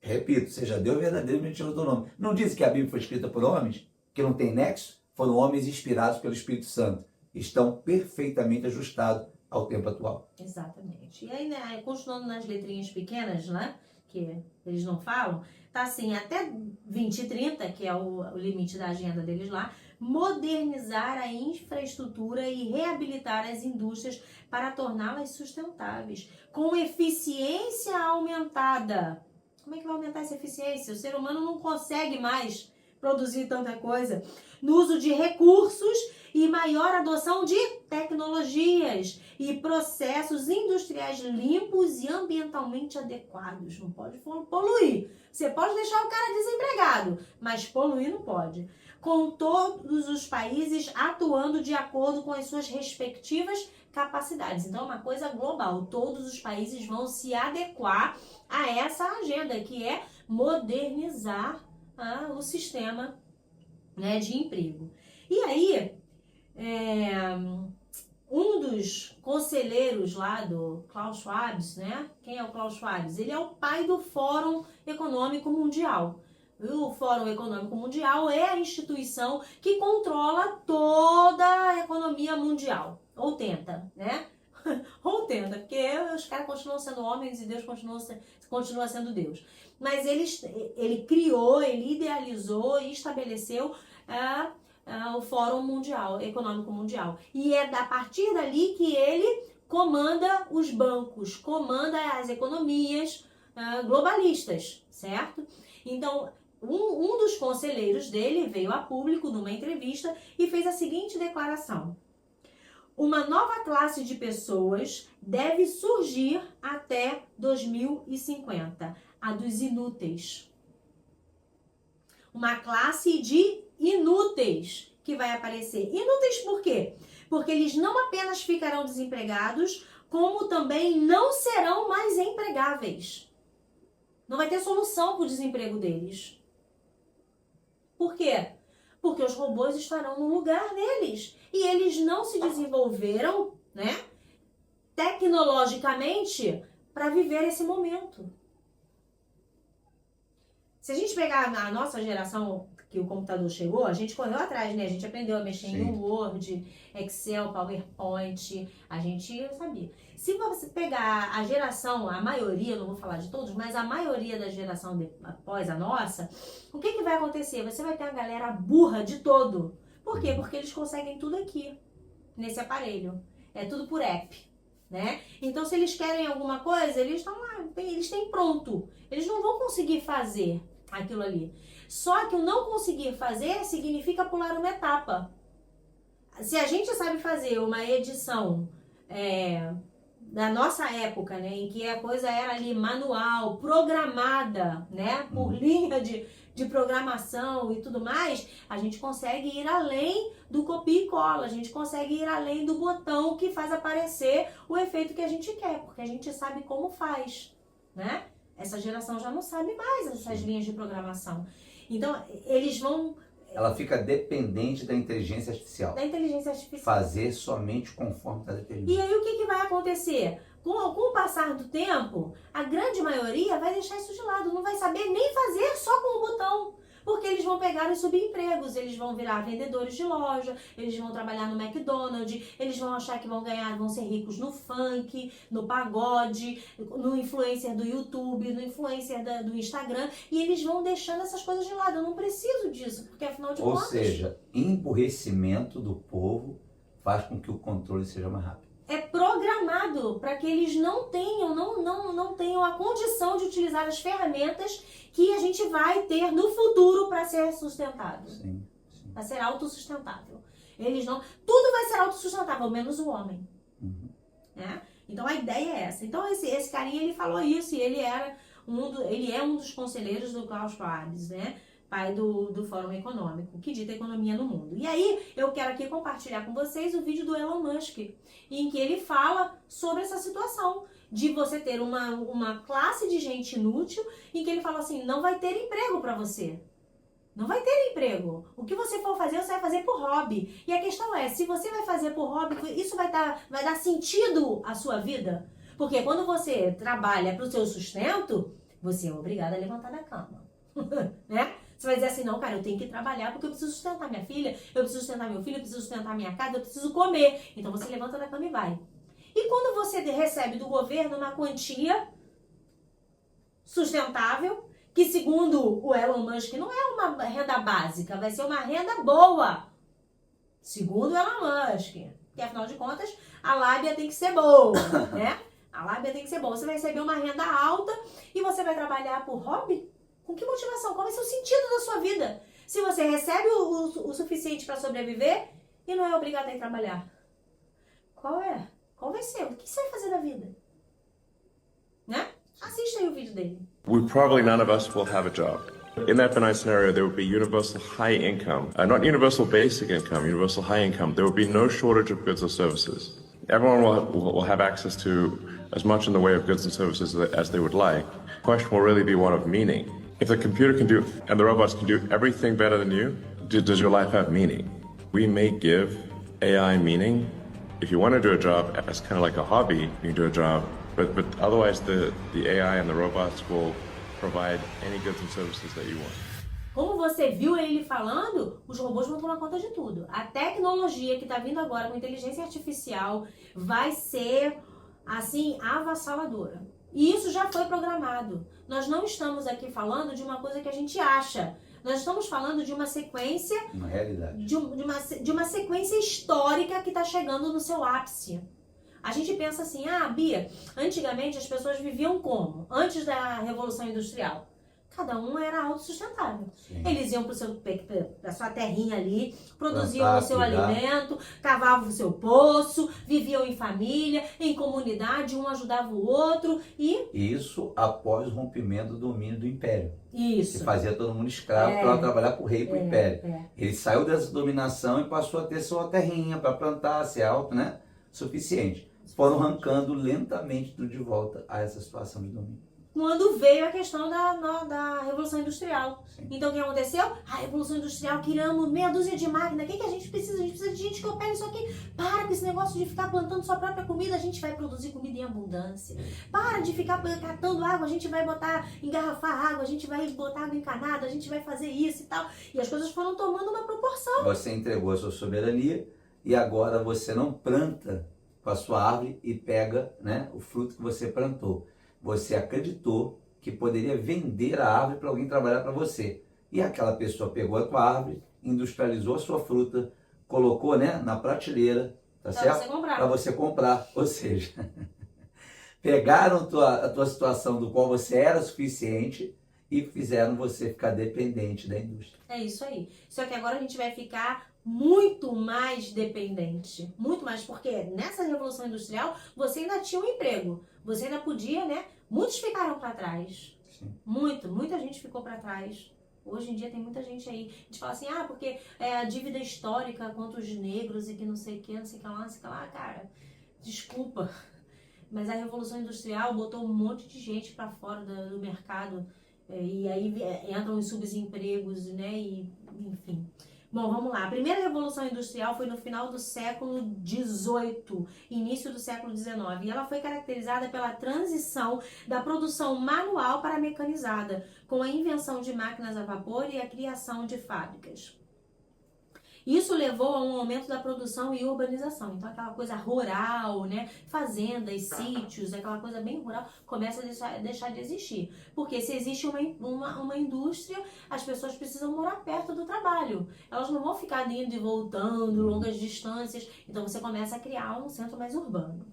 Repito, seja Deus verdadeiro e mentiroso do nome. Não diz que a Bíblia foi escrita por homens? Que não tem nexo? Foram homens inspirados pelo Espírito Santo. Estão perfeitamente ajustados ao tempo atual. Exatamente. E aí, né, continuando nas letrinhas pequenas, né, que eles não falam, tá assim, até 2030, que é o limite da agenda deles lá, modernizar a infraestrutura e reabilitar as indústrias para torná-las sustentáveis, com eficiência aumentada. Como é que vai aumentar essa eficiência? O ser humano não consegue mais produzir tanta coisa. No uso de recursos e maior adoção de tecnologias e processos industriais limpos e ambientalmente adequados. Não pode poluir. Você pode deixar o cara desempregado, mas poluir não pode. Com todos os países atuando de acordo com as suas respectivas capacidades. Então é uma coisa global. Todos os países vão se adequar a essa agenda, que é modernizar o sistema, né, de emprego. E aí, um dos conselheiros lá do Klaus Schwab, né? Quem é o Klaus Schwab? Ele é o pai do Fórum Econômico Mundial. O Fórum Econômico Mundial é a instituição que controla toda a economia mundial. Ou tenta, né? Ou tenta, porque os caras continuam sendo homens e Deus continua sendo Deus. Mas ele criou, ele idealizou e estabeleceu o Fórum Mundial, Econômico Mundial. E é a partir dali que ele comanda os bancos, comanda as economias globalistas, certo? Então, um dos conselheiros dele veio a público numa entrevista e fez a seguinte declaração: uma nova classe de pessoas deve surgir até 2050, a dos inúteis. Uma classe de inúteis que vai aparecer. Inúteis por quê? Porque eles não apenas ficarão desempregados, como também não serão mais empregáveis. Não vai ter solução para o desemprego deles. Por quê? Porque os robôs estarão no lugar deles. E eles não se desenvolveram, né, tecnologicamente para viver esse momento. Se a gente pegar a nossa geração que o computador chegou, a gente correu atrás, né? A gente aprendeu a mexer em Word, Excel, PowerPoint, a gente sabia. Se você pegar a geração, a maioria, não vou falar de todos, mas a maioria da geração após a nossa, o que vai acontecer? Você vai ter a galera burra de todo. Por quê? Porque eles conseguem tudo aqui, nesse aparelho. É tudo por app, né? Então, se eles querem alguma coisa, eles estão lá, eles têm pronto. Eles não vão conseguir fazer aquilo ali. Só que o não conseguir fazer significa pular uma etapa. Se a gente sabe fazer uma edição da nossa época, né, em que a coisa era ali manual, programada, né, por linha de programação e tudo mais, a gente consegue ir além do copia e cola, a gente consegue ir além do botão que faz aparecer o efeito que a gente quer, porque a gente sabe como faz, né? Essa geração já não sabe mais essas linhas de programação. Então, eles vão... Ela fica dependente da inteligência artificial. Da inteligência artificial. Fazer somente conforme está determinado. E aí o que vai acontecer? Com o passar do tempo, a grande maioria vai deixar isso de lado, não vai saber nem fazer só com o botão. Porque eles vão pegar os subempregos, eles vão virar vendedores de loja, eles vão trabalhar no McDonald's, eles vão achar que vão ser ricos no funk, no pagode, no influencer do YouTube, no influencer do Instagram, e eles vão deixando essas coisas de lado. Eu não preciso disso, porque afinal de contas... Ou seja, emburrecimento do povo faz com que o controle seja mais rápido. É programado para que eles não tenham a condição de utilizar as ferramentas que a gente vai ter no futuro para ser sustentado. Sim. Para ser autossustentável. Eles não... Tudo vai ser autossustentável, menos o homem. Né? Então a ideia é essa. Então esse carinha, ele falou isso, e ele é um dos conselheiros do Klaus Schwab, né? Pai do Fórum Econômico, que dita economia no mundo. E aí, eu quero aqui compartilhar com vocês o vídeo do Elon Musk, em que ele fala sobre essa situação de você ter uma classe de gente inútil, em que ele fala assim, não vai ter emprego para você. Não vai ter emprego. O que você for fazer, você vai fazer por hobby. E a questão é, se você vai fazer por hobby, isso vai dar sentido à sua vida? Porque quando você trabalha para o seu sustento, você é obrigado a levantar da cama. Né? Você vai dizer assim, não, cara, eu tenho que trabalhar porque eu preciso sustentar minha filha, eu preciso sustentar meu filho, eu preciso sustentar minha casa, eu preciso comer. Então você levanta da cama e vai. E quando você recebe do governo uma quantia sustentável, que segundo o Elon Musk não é uma renda básica, vai ser uma renda boa. Segundo o Elon Musk. Porque afinal de contas, a lábia tem que ser boa, né? A lábia tem que ser boa. Você vai receber uma renda alta e você vai trabalhar por hobby? Com que motivação? Qual vai ser o sentido da sua vida? Se você recebe o suficiente para sobreviver e não é obrigado a ir trabalhar. Qual é? Qual vai ser? O que você vai fazer da vida? Né? Assista aí o vídeo dele. Probably none of us will have a job. In that benign scenario, there would be universal high income. Not universal basic income, universal high income. There would be no shortage of goods or services. Everyone will have access to as much in the way of goods and services as they would like. The question will really be one of meaning. If the computer can do, and the robots can do everything better than you, does your life have meaning? We may give AI meaning. If you want to do a job as kind of like a hobby, you can do a job, but otherwise the AI and the robots will provide any goods and services that you want. Como você viu ele falando, os robôs vão tomar conta de tudo. A tecnologia que está vindo agora com inteligência artificial vai ser, assim, avassaladora. E isso já foi programado. Nós não estamos aqui falando de uma coisa que a gente acha. Nós estamos falando de uma sequência... Uma realidade. De uma sequência histórica que está chegando no seu ápice. A gente pensa assim, Bia, antigamente as pessoas viviam como? Antes da Revolução Industrial. Cada um era autossustentável. Sim. Eles iam para sua terrinha ali, produziam o seu alimento, cavavam o seu poço, viviam em família, em comunidade, um ajudava o outro e... Isso após o rompimento do domínio do Império. Isso. Que fazia todo mundo escravo para trabalhar para o rei e para o Império. Ele saiu dessa dominação e passou a ter sua terrinha para plantar, ser suficiente. Foram arrancando lentamente tudo de volta a essa situação de domínio. Quando veio a questão da Revolução Industrial. Sim. Então o que aconteceu? A Revolução Industrial, criamos meia dúzia de máquinas. O que a gente precisa? A gente precisa de gente que opere isso aqui. Para com esse negócio de ficar plantando sua própria comida, a gente vai produzir comida em abundância. Para de ficar catando água, a gente vai engarrafar água, a gente vai botar água encanada, a gente vai fazer isso e tal. E as coisas foram tomando uma proporção. Você entregou a sua soberania e agora você não planta com a sua árvore e pega, né, o fruto que você plantou. Você acreditou que poderia vender a árvore para alguém trabalhar para você. E aquela pessoa pegou a tua árvore, industrializou a sua fruta, colocou, né, na prateleira, tá Pra certo? você comprar. Para você comprar. Ou seja, pegaram a tua situação do qual você era suficiente e fizeram você ficar dependente da indústria. É isso aí. Só que agora a gente vai ficar muito mais dependente. Muito mais, porque nessa Revolução Industrial você ainda tinha um emprego. Você ainda podia, né? Muitos ficaram para trás. Sim. Muita gente ficou para trás. Hoje em dia tem muita gente aí. A gente fala assim, porque é a dívida histórica contra os negros e que não sei o que, não sei o que lá, não sei o que lá. Cara, desculpa. Mas a Revolução Industrial botou um monte de gente para fora do mercado. E aí entram os subempregos, né? E, enfim. Bom, vamos lá. A primeira Revolução Industrial foi no final do século XVIII, início do século XIX. E ela foi caracterizada pela transição da produção manual para a mecanizada, com a invenção de máquinas a vapor e a criação de fábricas. Isso levou a um aumento da produção e urbanização. Então, aquela coisa rural, né? Fazendas, sítios, aquela coisa bem rural, começa a deixar de existir. Porque se existe uma indústria, as pessoas precisam morar perto do trabalho. Elas não vão ficar indo e voltando, longas distâncias. Então, você começa a criar um centro mais urbano.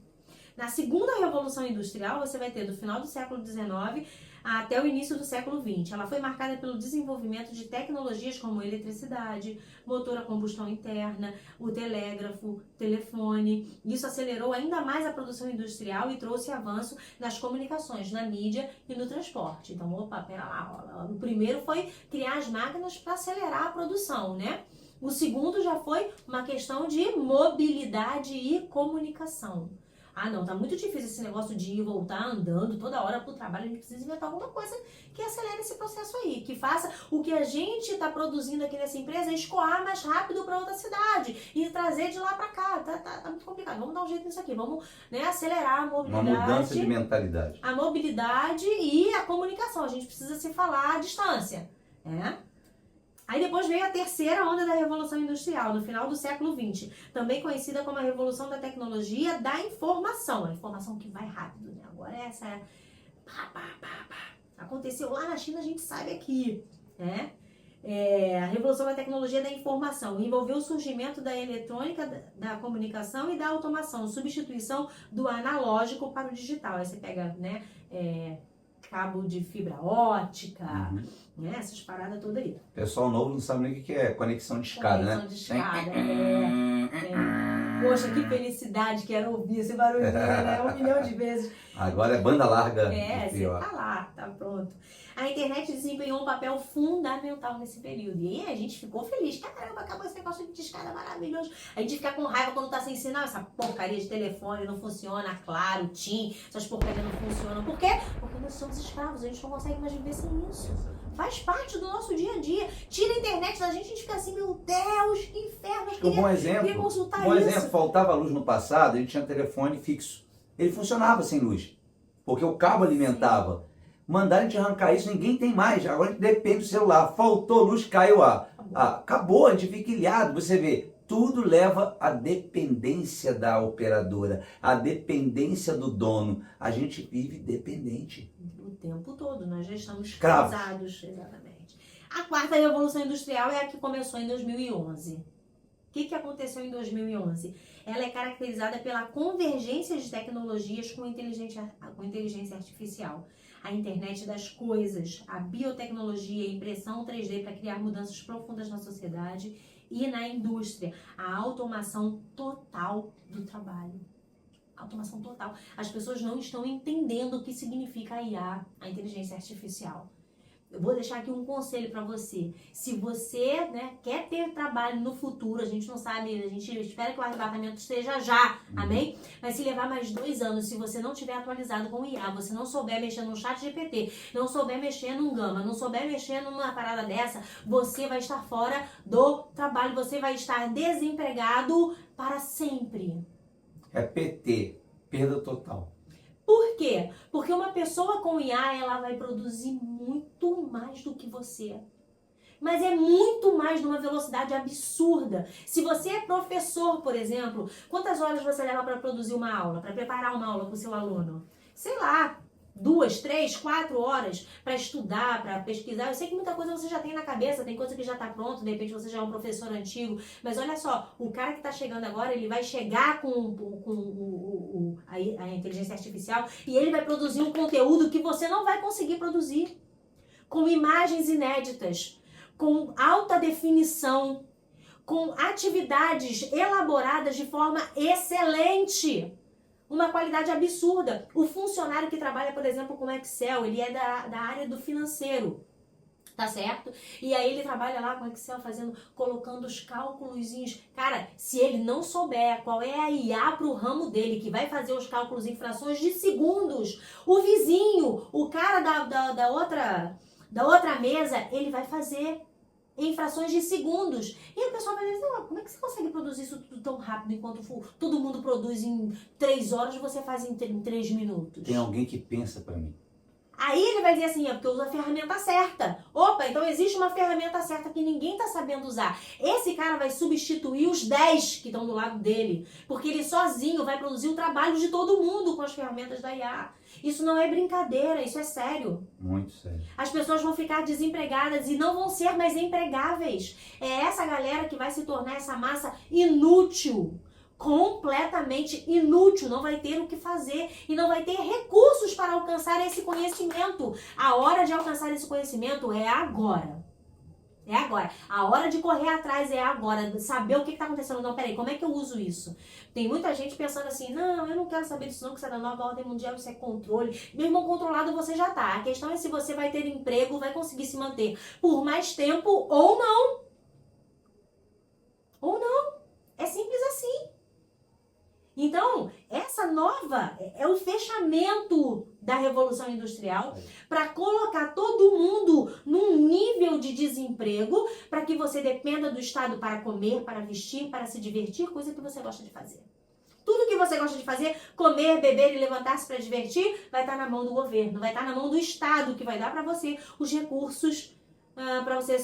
Na segunda Revolução Industrial, você vai ter do final do século XIX até o início do século XX. Ela foi marcada pelo desenvolvimento de tecnologias como eletricidade, motor a combustão interna, o telégrafo, o telefone. Isso acelerou ainda mais a produção industrial e trouxe avanço nas comunicações, na mídia e no transporte. Então, pera lá. O primeiro foi criar as máquinas para acelerar a produção, né? O segundo já foi uma questão de mobilidade e comunicação. Não, tá muito difícil esse negócio de ir e voltar andando toda hora pro trabalho. A gente precisa inventar alguma coisa que acelere esse processo aí, que faça o que a gente tá produzindo aqui nessa empresa escoar mais rápido para outra cidade e trazer de lá para cá. Tá muito complicado. Vamos dar um jeito nisso aqui. Vamos, né, acelerar a mobilidade. Uma mudança de mentalidade. A mobilidade e a comunicação. A gente precisa se falar à distância, né? Aí depois veio a terceira onda da Revolução Industrial, no final do século XX, também conhecida como a Revolução da Tecnologia da Informação. A informação que vai rápido, né? Agora essa é... Aconteceu lá na China, a gente sabe aqui, né? A Revolução da Tecnologia da Informação envolveu o surgimento da eletrônica, da comunicação e da automação, substituição do analógico para o digital. Aí você pega, né, cabo de fibra ótica, né, essas paradas todas aí. O pessoal novo não sabe nem o que é conexão de escada, Conexão de escada, Poxa, que felicidade que era ouvir esse barulhinho, né? 1 milhão de vezes. Agora é banda larga. Você tá lá, tá pronto. A internet desempenhou um papel fundamental nesse período. E aí a gente ficou feliz. Caramba, acabou esse negócio de escada maravilhoso. A gente fica com raiva quando tá sem sinal. Essa porcaria de telefone não funciona, claro, TIM, essas porcarias não funcionam. Por quê? Porque nós somos escravos, a gente não consegue mais viver sem isso. Faz parte do nosso dia a dia. Tira a internet da gente, a gente fica assim, meu Deus, que inferno. Um bom exemplo. Exemplo, faltava luz no passado, a gente tinha telefone fixo. Ele funcionava sem luz, porque o cabo alimentava. Mandaram a gente arrancar isso, ninguém tem mais. Agora a gente depende do celular. Faltou luz, caiu acabou, a gente fica ilhado. Você vê, tudo leva à dependência da operadora, à dependência do dono. A gente vive dependente. O tempo todo, nós já estamos escravos. Casados, exatamente. A quarta Revolução Industrial é a que começou em 2011. O que aconteceu em 2011? Ela é caracterizada pela convergência de tecnologias com inteligência artificial. A internet das coisas, a biotecnologia, a impressão 3D para criar mudanças profundas na sociedade e na indústria. A automação total do trabalho. Automação total. As pessoas não estão entendendo o que significa a IA, a inteligência artificial. Eu vou deixar aqui um conselho para você. Se você, né, quer ter trabalho no futuro, a gente não sabe, a gente espera que o arrebatamento esteja já, amém? Mas se levar mais 2 anos, se você não tiver atualizado com o IA, você não souber mexer no chat GPT, não souber mexer num Gama, não souber mexer numa parada dessa, você vai estar fora do trabalho, você vai estar desempregado para sempre. É PT, perda total. Por quê? Porque uma pessoa com IA, ela vai produzir muito mais do que você. Mas é muito mais numa velocidade absurda. Se você é professor, por exemplo, quantas horas você leva para produzir uma aula, para preparar uma aula para o seu aluno? Sei lá, 2, 3, 4 horas para estudar, para pesquisar. Eu sei que muita coisa você já tem na cabeça, tem coisa que já está pronta, de repente você já é um professor antigo, mas olha só, o cara que está chegando agora, ele vai chegar com a inteligência artificial e ele vai produzir um conteúdo que você não vai conseguir produzir, com imagens inéditas, com alta definição, com atividades elaboradas de forma excelente. Uma qualidade absurda. O funcionário que trabalha, por exemplo, com Excel, ele é da área do financeiro, tá certo? E aí ele trabalha lá com Excel, colocando os cálculozinhos. Cara, se ele não souber qual é a IA pro ramo dele, que vai fazer os cálculos em frações de segundos, o vizinho, o cara da outra mesa, ele vai fazer em frações de segundos. E o pessoal vai dizer, como é que você consegue produzir isso tudo tão rápido, enquanto todo mundo produz em 3 horas, você faz em 3 minutos? Tem alguém que pensa para mim. Aí ele vai dizer assim, porque eu uso a ferramenta certa. Opa, então existe uma ferramenta certa que ninguém está sabendo usar. Esse cara vai substituir os 10 que estão do lado dele, porque ele sozinho vai produzir o trabalho de todo mundo com as ferramentas da IA. Isso não é brincadeira, isso é sério. Muito sério. As pessoas vão ficar desempregadas e não vão ser mais empregáveis. É essa galera que vai se tornar essa massa inútil. Completamente inútil, não vai ter o que fazer e não vai ter recursos para alcançar esse conhecimento. A hora de alcançar esse conhecimento é agora. É agora. A hora de correr atrás é agora. Saber o que está acontecendo. Não, peraí, como é que eu uso isso? Tem muita gente pensando assim, não, eu não quero saber disso não, que isso é da nova ordem mundial, isso é controle. Meu irmão, controlado você já tá. A questão é se você vai ter emprego, vai conseguir se manter por mais tempo ou não. Ou não. É simples assim. Então, essa nova é o fechamento da Revolução Industrial para colocar todo mundo num nível de desemprego para que você dependa do Estado para comer, para vestir, para se divertir, coisa que você gosta de fazer. Tudo que você gosta de fazer, comer, beber e levantar-se para divertir, vai estar na mão do governo, vai estar na mão do Estado, que vai dar para você os recursos para você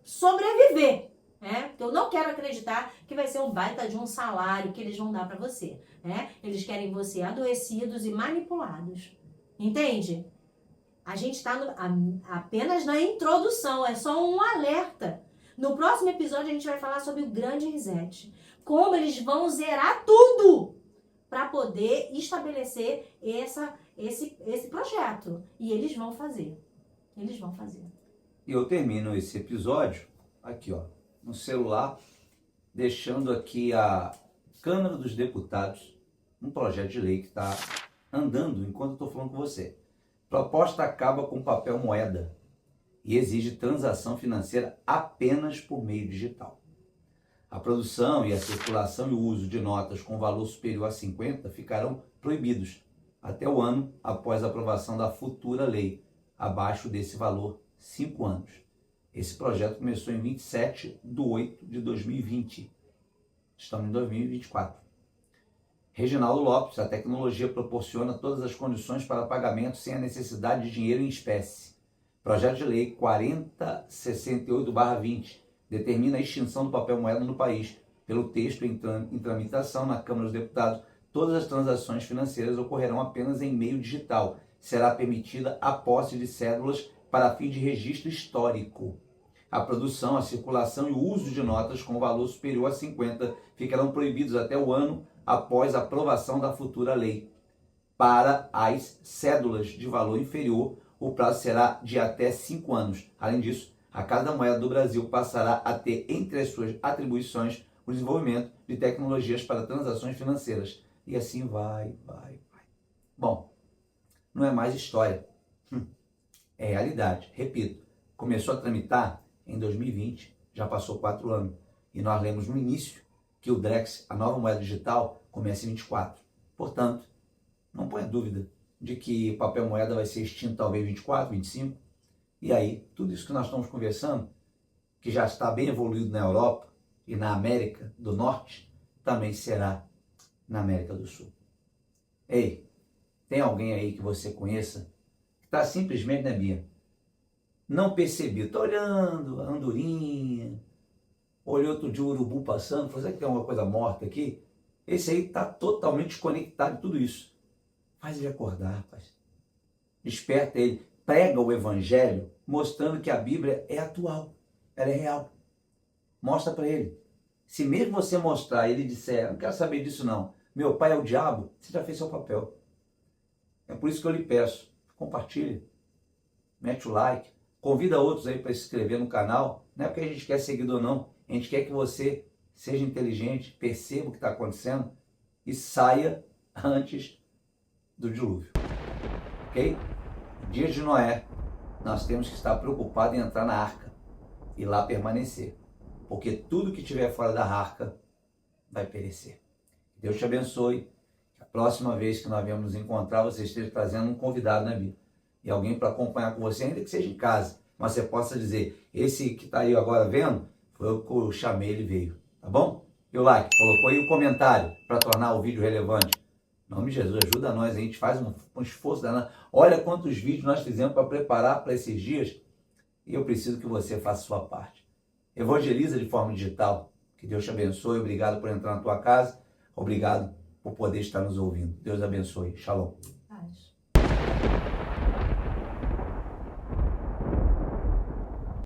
sobreviver. Porque eu não quero acreditar que vai ser um baita de um salário que eles vão dar pra você. Eles querem você adoecidos e manipulados. Entende? A gente está apenas na introdução, é só um alerta. No próximo episódio a gente vai falar sobre o grande reset. Como eles vão zerar tudo para poder estabelecer esse projeto. E eles vão fazer. Eles vão fazer. E eu termino esse episódio aqui, ó, no celular, deixando aqui a Câmara dos Deputados, um projeto de lei que está andando enquanto eu estou falando com você. Proposta acaba com papel moeda e exige transação financeira apenas por meio digital. A produção e a circulação e o uso de notas com valor superior a 50 ficarão proibidos até o ano após a aprovação da futura lei, abaixo desse valor, 5 anos. Esse projeto começou em 27/8/2020. Estamos em 2024. Reginaldo Lopes, a tecnologia proporciona todas as condições para pagamento sem a necessidade de dinheiro em espécie. Projeto de lei 4068/20 determina a extinção do papel moeda no país. Pelo texto em tramitação na Câmara dos Deputados, todas as transações financeiras ocorrerão apenas em meio digital. Será permitida a posse de cédulas para fim de registro histórico. A produção, a circulação e o uso de notas com valor superior a 50 ficarão proibidos até o ano após a aprovação da futura lei. Para as cédulas de valor inferior, o prazo será de até 5 anos. Além disso, a Casa da Moeda do Brasil passará a ter entre as suas atribuições o desenvolvimento de tecnologias para transações financeiras. E assim vai. Bom, não é mais história. É realidade. Repito, começou a tramitar em 2020, já passou 4 anos. E nós lemos no início que o Drex, a nova moeda digital, começa em 24. Portanto, não ponha dúvida de que papel moeda vai ser extinto talvez em 24, 25. E aí, tudo isso que nós estamos conversando, que já está bem evoluído na Europa e na América do Norte, também será na América do Sul. Ei, tem alguém aí que você conheça que está simplesmente, né, Bia? Não percebi, está olhando a andorinha, olhou outro dia o urubu passando, falou, será que tem alguma coisa morta aqui? Esse aí está totalmente desconectado de tudo isso. Faz ele acordar, rapaz. Desperta ele. Prega o evangelho mostrando que a Bíblia é atual. Ela é real. Mostra para ele. Se mesmo você mostrar e ele disser, não quero saber disso não, meu pai é o diabo, você já fez seu papel. É por isso que eu lhe peço, compartilhe, mete o like, convida outros aí para se inscrever no canal. Não é porque a gente quer seguidor ou não, a gente quer que você seja inteligente, perceba o que está acontecendo e saia antes do dilúvio. Ok? Dias de Noé, nós temos que estar preocupados em entrar na arca e lá permanecer. Porque tudo que estiver fora da arca vai perecer. Deus te abençoe. Que a próxima vez que nós viemos nos encontrar, você esteja trazendo um convidado na Bíblia. E alguém para acompanhar com você, ainda que seja em casa. Mas você possa dizer, esse que está aí agora vendo, foi eu que eu chamei, ele veio. Tá bom? E o like, colocou aí o comentário para tornar o vídeo relevante. Em nome de Jesus, ajuda nós, a gente faz um esforço danado. Olha quantos vídeos nós fizemos para preparar para esses dias. E eu preciso que você faça a sua parte. Evangeliza de forma digital. Que Deus te abençoe. Obrigado por entrar na tua casa. Obrigado por poder estar nos ouvindo. Deus abençoe. Shalom. Paz.